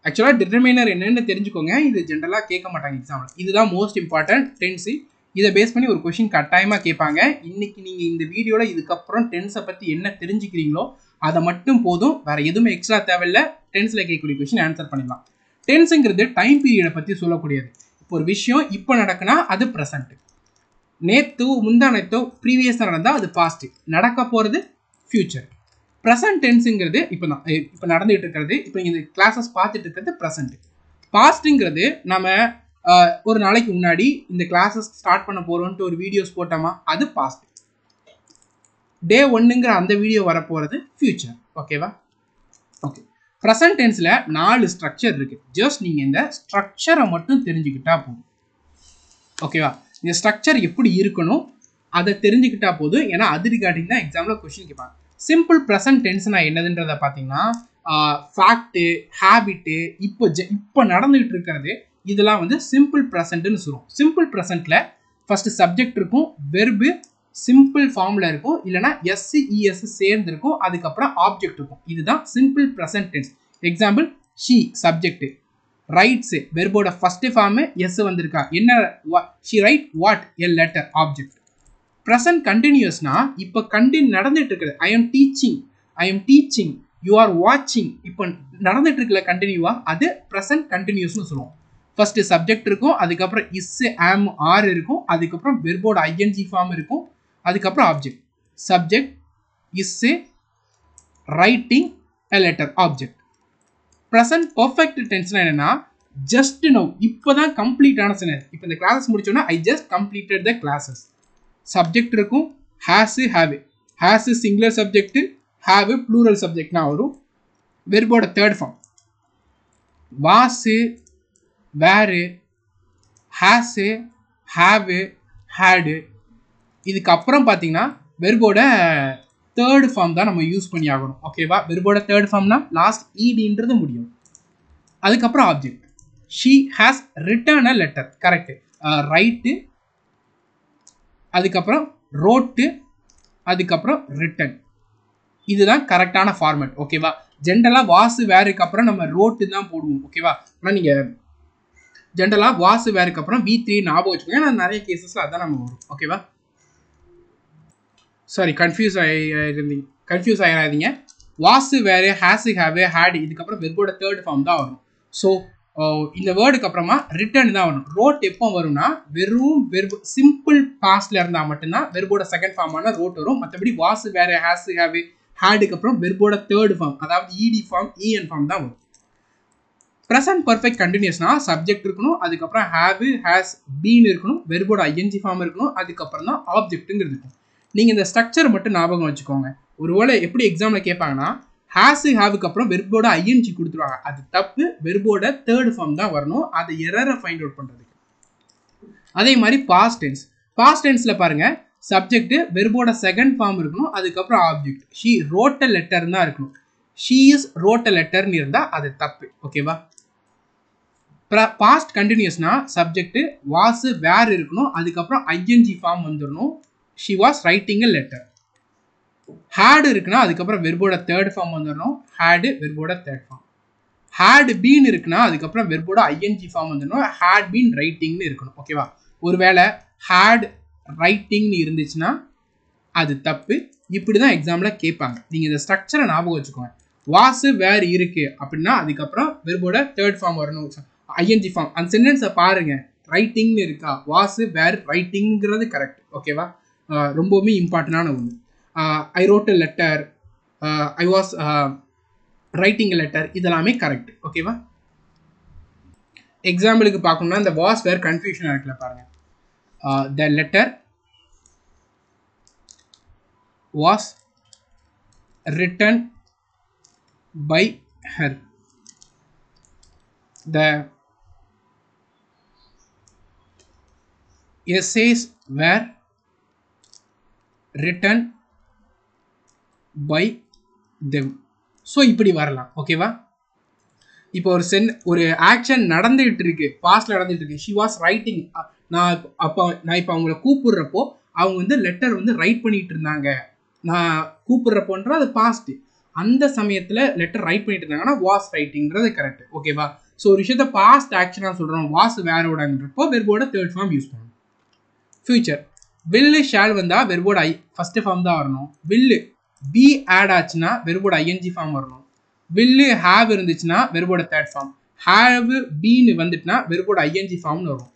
ஆக்சுவலாக டிட்டர்மைனர் என்னென்னு தெரிஞ்சுக்கோங்க. இது ஜென்ரலாக கேட்க மாட்டாங்க எக்ஸாமில். இதுதான் மோஸ்ட் இம்பார்ட்டன்ட். டென்ஸு. இதை பேஸ் பண்ணி ஒரு கொஷின் கட்டாயமாக கேட்பாங்க. இன்னைக்கு நீங்கள் இந்த வீடியோவில் இதுக்கப்புறம் டென்ஸை பற்றி என்ன தெரிஞ்சுக்கிறீங்களோ அதை மட்டும் போதும். வேறு எதுவுமே எக்ஸ்ட்ரா தேவையில்லை. டென்ஸில் கேட்கக்கூடிய கொஷின் ஆன்சர் பண்ணிடலாம். டென்ஸுங்கிறது டைம் பீரியடை பற்றி சொல்லக்கூடியது. இப்போ ஒரு விஷயம் இப்போ நடக்குன்னா அது ப்ரெசண்ட்டு. நேற்று முந்தானத்தோ ப்ரீவியஸாக நடந்தால் அது பாஸ்ட்டு. நடக்க போகிறது ஃப்யூச்சர். ப்ரெசன்ட் டென்ஸுங்கிறது இப்போ நடந்துகிட்டு இருக்கிறது. இப்போ இந்த கிளாஸஸ் பார்த்துட்டு இருக்கிறது ப்ரெசண்ட்டு. பாஸ்ட்டுங்கிறது நம்ம ஒரு நாளைக்கு முன்னாடி இந்த கிளாஸஸ் ஸ்டார்ட் பண்ண போகிறோன்ட்டு ஒரு வீடியோஸ் போட்டோமா, அது பாஸ்ட். டே 1ங்கிற அந்த வீடியோ வரப்போகிறது ஃப்யூச்சர். ஓகேவா? ஓகே. ப்ரெசன்ட் டென்ஸில் 4 ஸ்ட்ரக்சர் இருக்குது. ஜஸ்ட் நீங்கள் இந்த ஸ்ட்ரக்சரை மட்டும் தெரிஞ்சுக்கிட்டா போதும். ஓகேவா? இந்த ஸ்ட்ரக்சர் எப்படி இருக்கணும் அதை தெரிஞ்சுக்கிட்டா போதும். ஏன்னா அது ரிகார்டிங் தான் எக்ஸாமில் கொஷின் கேட்பாங்க. சிம்பிள் ப்ரெசன்ட் டென்ஸ்னா என்னதுன்றதை பார்த்தீங்கன்னா ஃபேக்ட்டு, ஹேபிட்டு, இப்போ நடந்துகிட்டு இருக்கிறது, இதெல்லாம் வந்து சிம்பிள் ப்ரெசன்ட்னு சொல்லுவோம். சிம்பிள் ப்ரெசன்ட்டில் ஃபஸ்ட்டு சப்ஜெக்ட் இருக்கும், வெர்பு சிம்பிள் ஃபார்மில் இருக்கும், இல்லைனா எஸ்இஎஸ் சேர்ந்து இருக்கும், அதுக்கப்புறம் ஆப்ஜெக்ட் இருக்கும். இதுதான் simple present tense. Example, she subject, writes வெர்போட ஃபஸ்ட்டு ஃபார்மு எஸ் வந்திருக்கா, என்ன she write what a letter, object. Present கண்டினியூஸ்னா இப்போ நடந்துட்டு இருக்குது. I am teaching, you are வாட்சிங், இப்போ நடந்துட்டு இருக்கல கண்டினியூவா, அது ப்ரெசன்ட் கண்டினியூஸ்னு சொல்லுவோம். ஃபர்ஸ்ட் சப்ஜெக்ட் இருக்கும், அதுக்கப்புறம் இஸ் ஆம் ஆர் இருக்கும், அதுக்கப்புறம் வெர்போட ஐஎன்ஜி ஃபார்ம் இருக்கும், அதுக்கப்புறம் object. Subject is writing a letter object. Present perfect டென்ஸ்னா என்னன்னா ஜஸ்ட் நவ், இப்போதான் கம்ப்ளீட்டான சென்டென்ஸ். இப்போ இந்த கிளாஸஸ் முடிச்சோன்னா I just completed the classes. Subject இருக்கும், has have. Has singular subject, have plural சப்ஜெக்ட்னா வரும். வெர்போட third form was, were, has, have, had. இதுக்கப்புறம் பார்த்தீங்கன்னா வெர்போட தேர்ட் ஃபார்ம் தான் நம்ம யூஸ் பண்ணி ஆகணும். ஓகேவா? வெர்போட தேர்ட் ஃபார்ம்னா லாஸ்ட் ஈடின்றது முடியும். அதுக்கப்புறம் object. She has return a letter. Correct. Right, அதுக்கப்புறம் ரோட்டு, அதுக்கப்புறம் ரிட்டன். இதுதான் கரெக்டான ஃபார்மேட். ஓகேவா? ஜென்ரலாக வாசு வேருக்கு அப்புறம் நம்ம ரோட்டு தான் போடுவோம். ஓகேவா? ஆனால் நீங்கள் ஜென்ரலாக வாசு வேருக்கு அப்புறம் V3 ஞாபகம் வச்சுக்கோங்க. ஏன்னா நிறைய கேசஸில் அதான் நம்ம வரும். ஓகேவா? Sorry, confuse ஆகிடாதீங்க. வாசு வேறு, ஹேஸு ஹேவ், ஹேடு, இதுக்கப்புறம் வெர்போட தேர்ட் ஃபார்ம் தான் வரும். ஸோ இந்த வேர்டுக்கு அப்புறமா ரிட்டர்ன் தான் வரும். ரோட் எப்போ வரும்னா வெறும் வெர்பு சிம்பிள் பாஸ்ட்ல இருந்தால் மட்டும்தான் வெர்போட செகண்ட் ஃபார்மான ரோட் வரும். மற்றபடி வாசு வேறு, ஹேஸு ஹேவ், ஹேடுக்கு அப்புறம் வெர்போட தேர்ட் ஃபார்ம், அதாவது இடி ஃபார்ம், இஎன் ஃபார்ம் தான் வரும். ப்ரெசன்ட் பர்ஃபெக்ட் கண்டினியூஸ்னா சப்ஜெக்ட் இருக்கணும், அதுக்கப்புறம் ஹேவ், ஹேஸ், பீன் இருக்கணும், வெர்போட ஐஎன்ஜி ஃபார்ம் இருக்கணும், அதுக்கப்புறம் தான் ஆப்ஜெக்ட்டுங்கிறது இருக்கும். நீங்கள் இந்த ஸ்ட்ரக்சர் மட்டும் ஞாபகம் வச்சுக்கோங்க. ஒருவேளை எப்படி எக்ஸாமில் கேட்பாங்கன்னா ஹேஸு ஹேவுக்கு அப்புறம் வெர்போட ஐஎன்ஜி கொடுத்துருவாங்க. அது தப்பு. வெர்போட தேர்ட் ஃபார்ம் தான் வரணும். அதை எரரை ஃபைண்ட் அவுட் பண்ணுறதுக்கு. அதே மாதிரி பாஸ்ட் டென்ஸ். பாஸ்ட் டென்ஸில் பாருங்கள், சப்ஜெக்ட் வெர்போட செகண்ட் ஃபார்ம் இருக்கணும், அதுக்கப்புறம் object. She wrote a letter தான் இருக்கணும். ஷீ இஸ் ரோட் அ லெட்டர்னு இருந்தால் அது தப்பு. ஓகேவா? பாஸ்ட் கண்டினியூஸ்னா சப்ஜெக்ட் வாஸ் வேர் இருக்கணும், அதுக்கப்புறம் ஐஎன்ஜி ஃபார்ம் வந்துடணும். She was writing a letter. Had இருக்குன்னா அதுக்கப்புறம் வெர்போட தேர்ட் ஃபார்ம் வந்துடணும். ஹேடு வெர்போட தேர்ட் ஃபார்ம். ஹேட் பீன் இருக்குன்னா அதுக்கப்புறம் வெர்போட ஐஎன்ஜி ஃபார்ம் வந்துடணும். ஹேட் பீன் ரைட்டிங்னு இருக்கணும். ஓகேவா? ஒருவேளை ஹேட் ரைட்டிங்னு இருந்துச்சுன்னா அது தப்பு. இப்படி தான் எக்ஸாமில் கேட்பாங்க. நீங்கள் இந்த ஸ்ட்ரக்சரை ஞாபகம் வச்சுக்கோங்க. வாஸ் வேர் இருக்கு அப்படின்னா அதுக்கப்புறம் வெர்போட தேர்ட் ஃபார்ம் வரணும், ஐஎன்ஜி ஃபார்ம். அந்த சென்டென்ஸை பாருங்க, ரைட்டிங்னு இருக்கா, வாஸ் வேர் ரைட்டிங்கிறது கரெக்ட். ஓகேவா? ரொம்பவுமே இம்பார்ட்டண்டான ஒன்று. I wrote a letter, I was writing a letter, இதெல்லாமே கரெக்ட். ஓகேவா? எக்ஸாம்பிளுக்கு பார்க்கணும்னா இந்த வாஸ் வேர் கன்ஃபியூஷனாக இருக்குல்ல பாருங்க. The letter was written by her. The essays were written by them. So இப்படி வரலாம். ஓகேவா? இப்போ ஒரு ஆக்ஷன் நடந்துகிட்டு இருக்கு, பாஸ்ட்ல நடந்துட்டு இருக்கு. She was writing. நான் இப்போ அவங்கள கூப்பிடுறப்போ அவங்க வந்து லெட்டர் வந்து ரைட் பண்ணிட்டு இருந்தாங்க. நான் கூப்பிடுறப்போன்ற அது பாஸ்ட். அந்த சமயத்தில் லெட்டர் ரைட் பண்ணிட்டு இருந்தாங்கன்னா வாஸ் ரைட்டிங்கிறது கரெக்ட். ஓகேவா? ஸோ ஒரு விஷயத்த பாஸ்ட் ஆக்ஷனாக சொல்கிறோம், வாஸ் வேரோடன்றப்போ வெர்போட தேர்ட் ஃபார்ம் யூஸ் பண்ணணும். ஃபியூச்சர் வில்லு ஷால் வந்தால் வெர்போட ஃபர்ஸ்ட் ஃபார்ம் தான் வரணும். வில்லு பி ஆட் ஆச்சுன்னா வெர்போட ஐஎன்ஜி ஃபார்ம் வரணும். வில்லு ஹேவ் இருந்துச்சுன்னா வெர்போட தேர்ட் ஃபார்ம். ஹேவ் பீன்னு வந்துட்டுனா வெர்போட ஐஎன்ஜி ஃபார்ம்னு வரும்.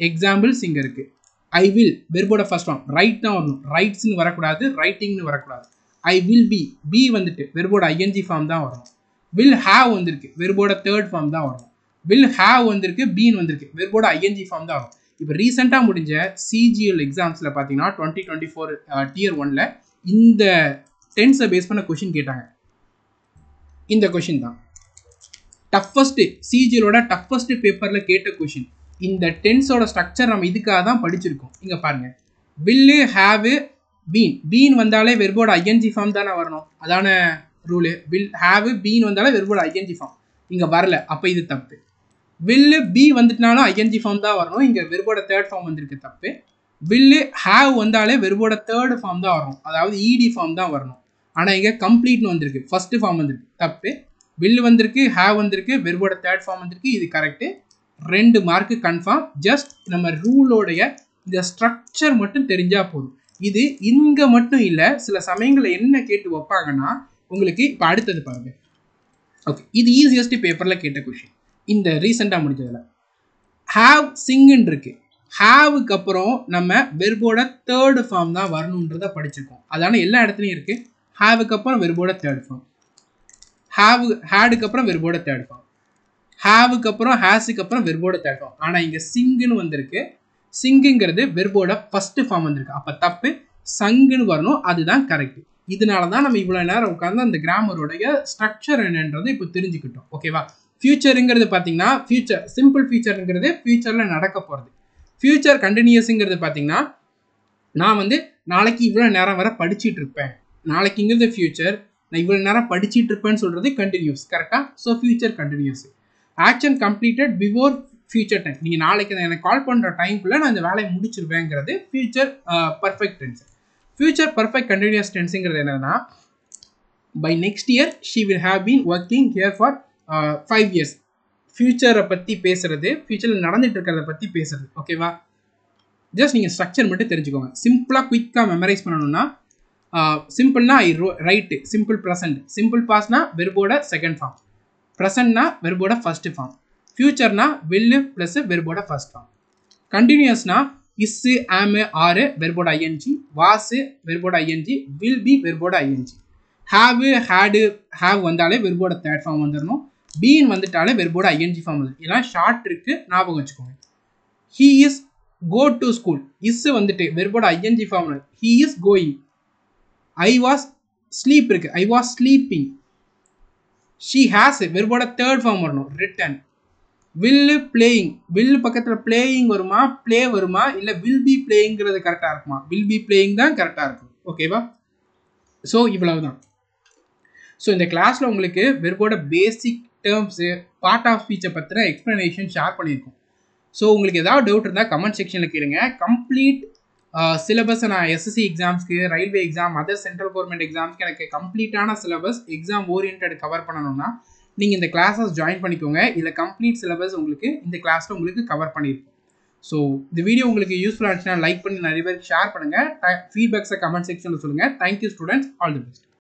எக்ஸாம்பிள்ஸ் இங்கே இருக்கு. ஐ வில் வெர்போட ஃபர்ஸ்ட் ஃபார்ம் ரைட் தான் வரணும். ரைட்ஸ்னு வரக்கூடாது, ரைட்டிங்னு வரக்கூடாது. ஐ வில் பி, பி வந்துட்டு வெர்போட ஐஎன்ஜி ஃபார்ம் தான் வரணும். வில் ஹேவ் வந்திருக்கு, வெர்போட தேர்ட் ஃபார்ம் தான் வரணும். வில் ஹேவ் வந்திருக்கு, பீன் வந்திருக்கு, வெர்போட ஐஎன்ஜி ஃபார்ம் தான் வரும். இப்போ ரீசெண்டாக முடிஞ்ச சிஜிஎல் எக்ஸாம்ஸில் பார்த்தீங்கன்னா 2024 Tier 1ல் இந்த டென்ஸை பேஸ் பண்ண கொஷின் கேட்டாங்க. இந்த கொஷின் தான் டஃபஸ்ட்டு, சிஜிஎலோட டஃபஸ்ட் பேப்பரில் கேட்ட கொஷின். இந்த டென்ஸோட ஸ்ட்ரக்சர் நம்ம இதுக்காக தான் படிச்சிருக்கோம். இங்கே பாருங்கள், வில்லு ஹேவ் பீன். பீன் வந்தாலே வெர்போட ஐஎன்ஜி ஃபார்ம் தானே வரணும், அதான ரூலு. வில் ஹேவ் பீன் வந்தாலே வெர்போட ஐஎன்ஜி ஃபார்ம். இங்கே வரல, அப்போ இது தப்பு. வில்லு பி வந்துட்டுனாலும் ஐஎன்ஜி ஃபார்ம் தான் வரணும். இங்கே வெர்போட தேர்ட் ஃபார்ம் வந்திருக்கு, தப்பு. வில்லு ஹேவ் வந்தாலே வெர்போட தேர்ட் ஃபார்ம் தான் வரணும், அதாவது இடி ஃபார்ம் தான் வரணும். ஆனால் இங்கே கம்ப்ளீட்னு வந்திருக்கு, ஃபர்ஸ்ட் ஃபார்ம் வந்திருக்கு, தப்பு. வில்லு வந்திருக்கு, ஹேவ் வந்திருக்கு, வெர்போட தேர்ட் ஃபார்ம் வந்திருக்கு, இது கரெக்டு. 2 mark confirm. ஜஸ்ட் நம்ம ரூலோடைய இந்த ஸ்ட்ரக்சர் மட்டும் தெரிஞ்சால் போதும். இது இங்கே மட்டும் இல்லை, சில சமயங்களில் என்ன கேட்டு வைப்பாங்கன்னா உங்களுக்கு இப்போ அடுத்தது பாருங்க. ஓகே, இது ஈஸியஸ்ட் பேப்பரில் கேட்ட கொஷின் இந்த ரீசெண்டாக முடிஞ்சதில். ஹாவ் சிங்குன்னு இருக்கு. ஹாவுக்கு அப்புறம் நம்ம வெர்போட தேர்டு ஃபார்ம் தான் வரணுன்றதை படிச்சிருக்கோம். அதான எல்லா இடத்துலையும் இருக்கு. ஹாவுக்கு அப்புறம் வெர்போட தேர்ட் ஃபார்ம், ஹேடுக்கு அப்புறம் வெர்போட தேர்ட் ஃபார்ம், ஹாவுக்கு அப்புறம் ஹேஸுக்கு அப்புறம் வெர்போட தேர்ட் ஃபார்ம். ஆனால் இங்கே சிங்குன்னு வந்திருக்கு. சிங்குங்கிறது வெர்போட ஃபர்ஸ்ட் ஃபார்ம் வந்திருக்கு. அப்போ தப்பு, சங்குன்னு வரணும். அதுதான் கரெக்ட். இதனால தான் நம்ம இவ்வளோ நேரம் உட்காந்து அந்த கிராமருடைய ஸ்ட்ரக்சர் என்னன்றது இப்போ தெரிஞ்சுக்கிட்டோம். ஓகேவா? ஃபியூச்சருங்கிறது பார்த்தீங்கன்னா ஃபியூச்சர் சிம்பிள் ஃபியூச்சருங்கிறது ஃபியூச்சரில் நடக்க போகிறது. ஃபியூச்சர் கண்டினியூஸுங்கிறது பார்த்தீங்கன்னா நான் வந்து நாளைக்கு இவ்வளோ நேரம் வரை படிச்சுட்டு இருப்பேன். நாளைக்குங்கிறது ஃபியூச்சர், நான் இவ்வளோ நேரம் படிச்சுட்டு இருப்பேன்னு சொல்கிறது கண்டினியூஸ். கரெக்டாக? So future continuous. Action completed before future time. நீங்கள் நாளைக்கு எனக்கு கால் பண்ணுற டைம்குள்ளே நான் இந்த வேலையை முடிச்சிருவேங்கிறது future perfect tense. Future perfect continuous டென்ஸுங்கிறது என்னன்னா by next year she will have been working here for 5 years. ஃபியூச்சரை பற்றி பேசுறது, ஃபியூச்சரில் நடந்துட்டு இருக்கிறத பற்றி பேசுறது. ஓகேவா? ஜஸ்ட் நீங்கள் ஸ்ட்ரக்சர் மட்டும் தெரிஞ்சுக்கோங்க. சிம்பிளாக குயிக்காக மெமரைஸ் பண்ணணும்னா சிம்பிள்னா I write, simple present, simple பாஸ்ட்னா வெர்போட செகண்ட் ஃபார்ம், ப்ரெசன்ட்னா வெர்போட ஃபர்ஸ்ட் ஃபார்ம், ஃபியூச்சர்னா வில்லு ப்ளஸ் வெர்போட ஃபர்ஸ்ட் ஃபார்ம், கண்டினியூஸ்னா இஸ்ஸு ஆமு ஆறு வெர்போட ஐஎன்ஜி, வாஸு வெர்போட ஐஎன்ஜி, வில் பி வெர்போட ஐஎன்ஜி, ஹாவு ஹேடு ஹேவ் வந்தாலே வெர்போட தேர்ட் ஃபார்ம் வந்துடணும். பீன் வந்துட்டாலே வெர்போட ஐஎன்ஜி ஃபார்ம் வந்துடும். இதெல்லாம் ஷார்ட் இருக்கு, ஞாபகம் வச்சுக்கோங்க. He is go to school, is வந்துட்டு வெர்போட ING form. He is going. I was sleep இருக்கு, I was sleeping. She has வெர்போட தேர்ட் ஃபார்ம் வரணும், ரிட்டன். வில் பிளேயிங், வில் பக்கத்தில் பிளேயிங் வருமா, பிளே வருமா, இல்லை வில் பி பிளேயிங்கிறது கரெக்டாக இருக்குமா? வில் பி பிளேயிங் தான் கரெக்டாக இருக்கும். ஓகேவா? ஸோ இவ்வளவு தான். ஸோ இந்த கிளாஸில் உங்களுக்கு வெர்போட பேசிக் டேர்ம்ஸு, பார்ட் ஆஃப் ஸ்பீச்சை பற்றின எக்ஸ்ப்ளனேஷன் ஷேர் பண்ணியிருக்கோம். ஸோ உங்களுக்கு ஏதாவது டவுட் இருந்தால் கமெண்ட் செக்ஷனில் கேளுங்க. கம்ப்ளீட் சிலபஸை நான் எஸ்எஸ்சி எக்ஸாம்ஸ்க்கு, railway exam, other central government எக்ஸாம்ஸ்க்கு எனக்கு கம்ப்ளீட்டான சிலபஸ் எக்ஸாம் ஓரியன்ட் கவர் பண்ணணும்னா நீங்கள் இந்த கிளாஸஸ் ஜாயின் பண்ணிக்கோங்க. இதில் கம்ப்ளீட் சிலபஸ் உங்களுக்கு இந்த கிளாஸில் உங்களுக்கு கவர் பண்ணியிருக்கோம். ஸோ இந்த வீடியோ உங்களுக்கு யூஸ்ஃபுல்லாக இருந்துச்சுன்னா லைக் பண்ணி நிறைய பேருக்கு ஷேர் பண்ணுங்கள். ஃபீட்பேக்ஸை கமெண்ட் செக்ஷனில் சொல்லுங்கள். Thank you students, all the best.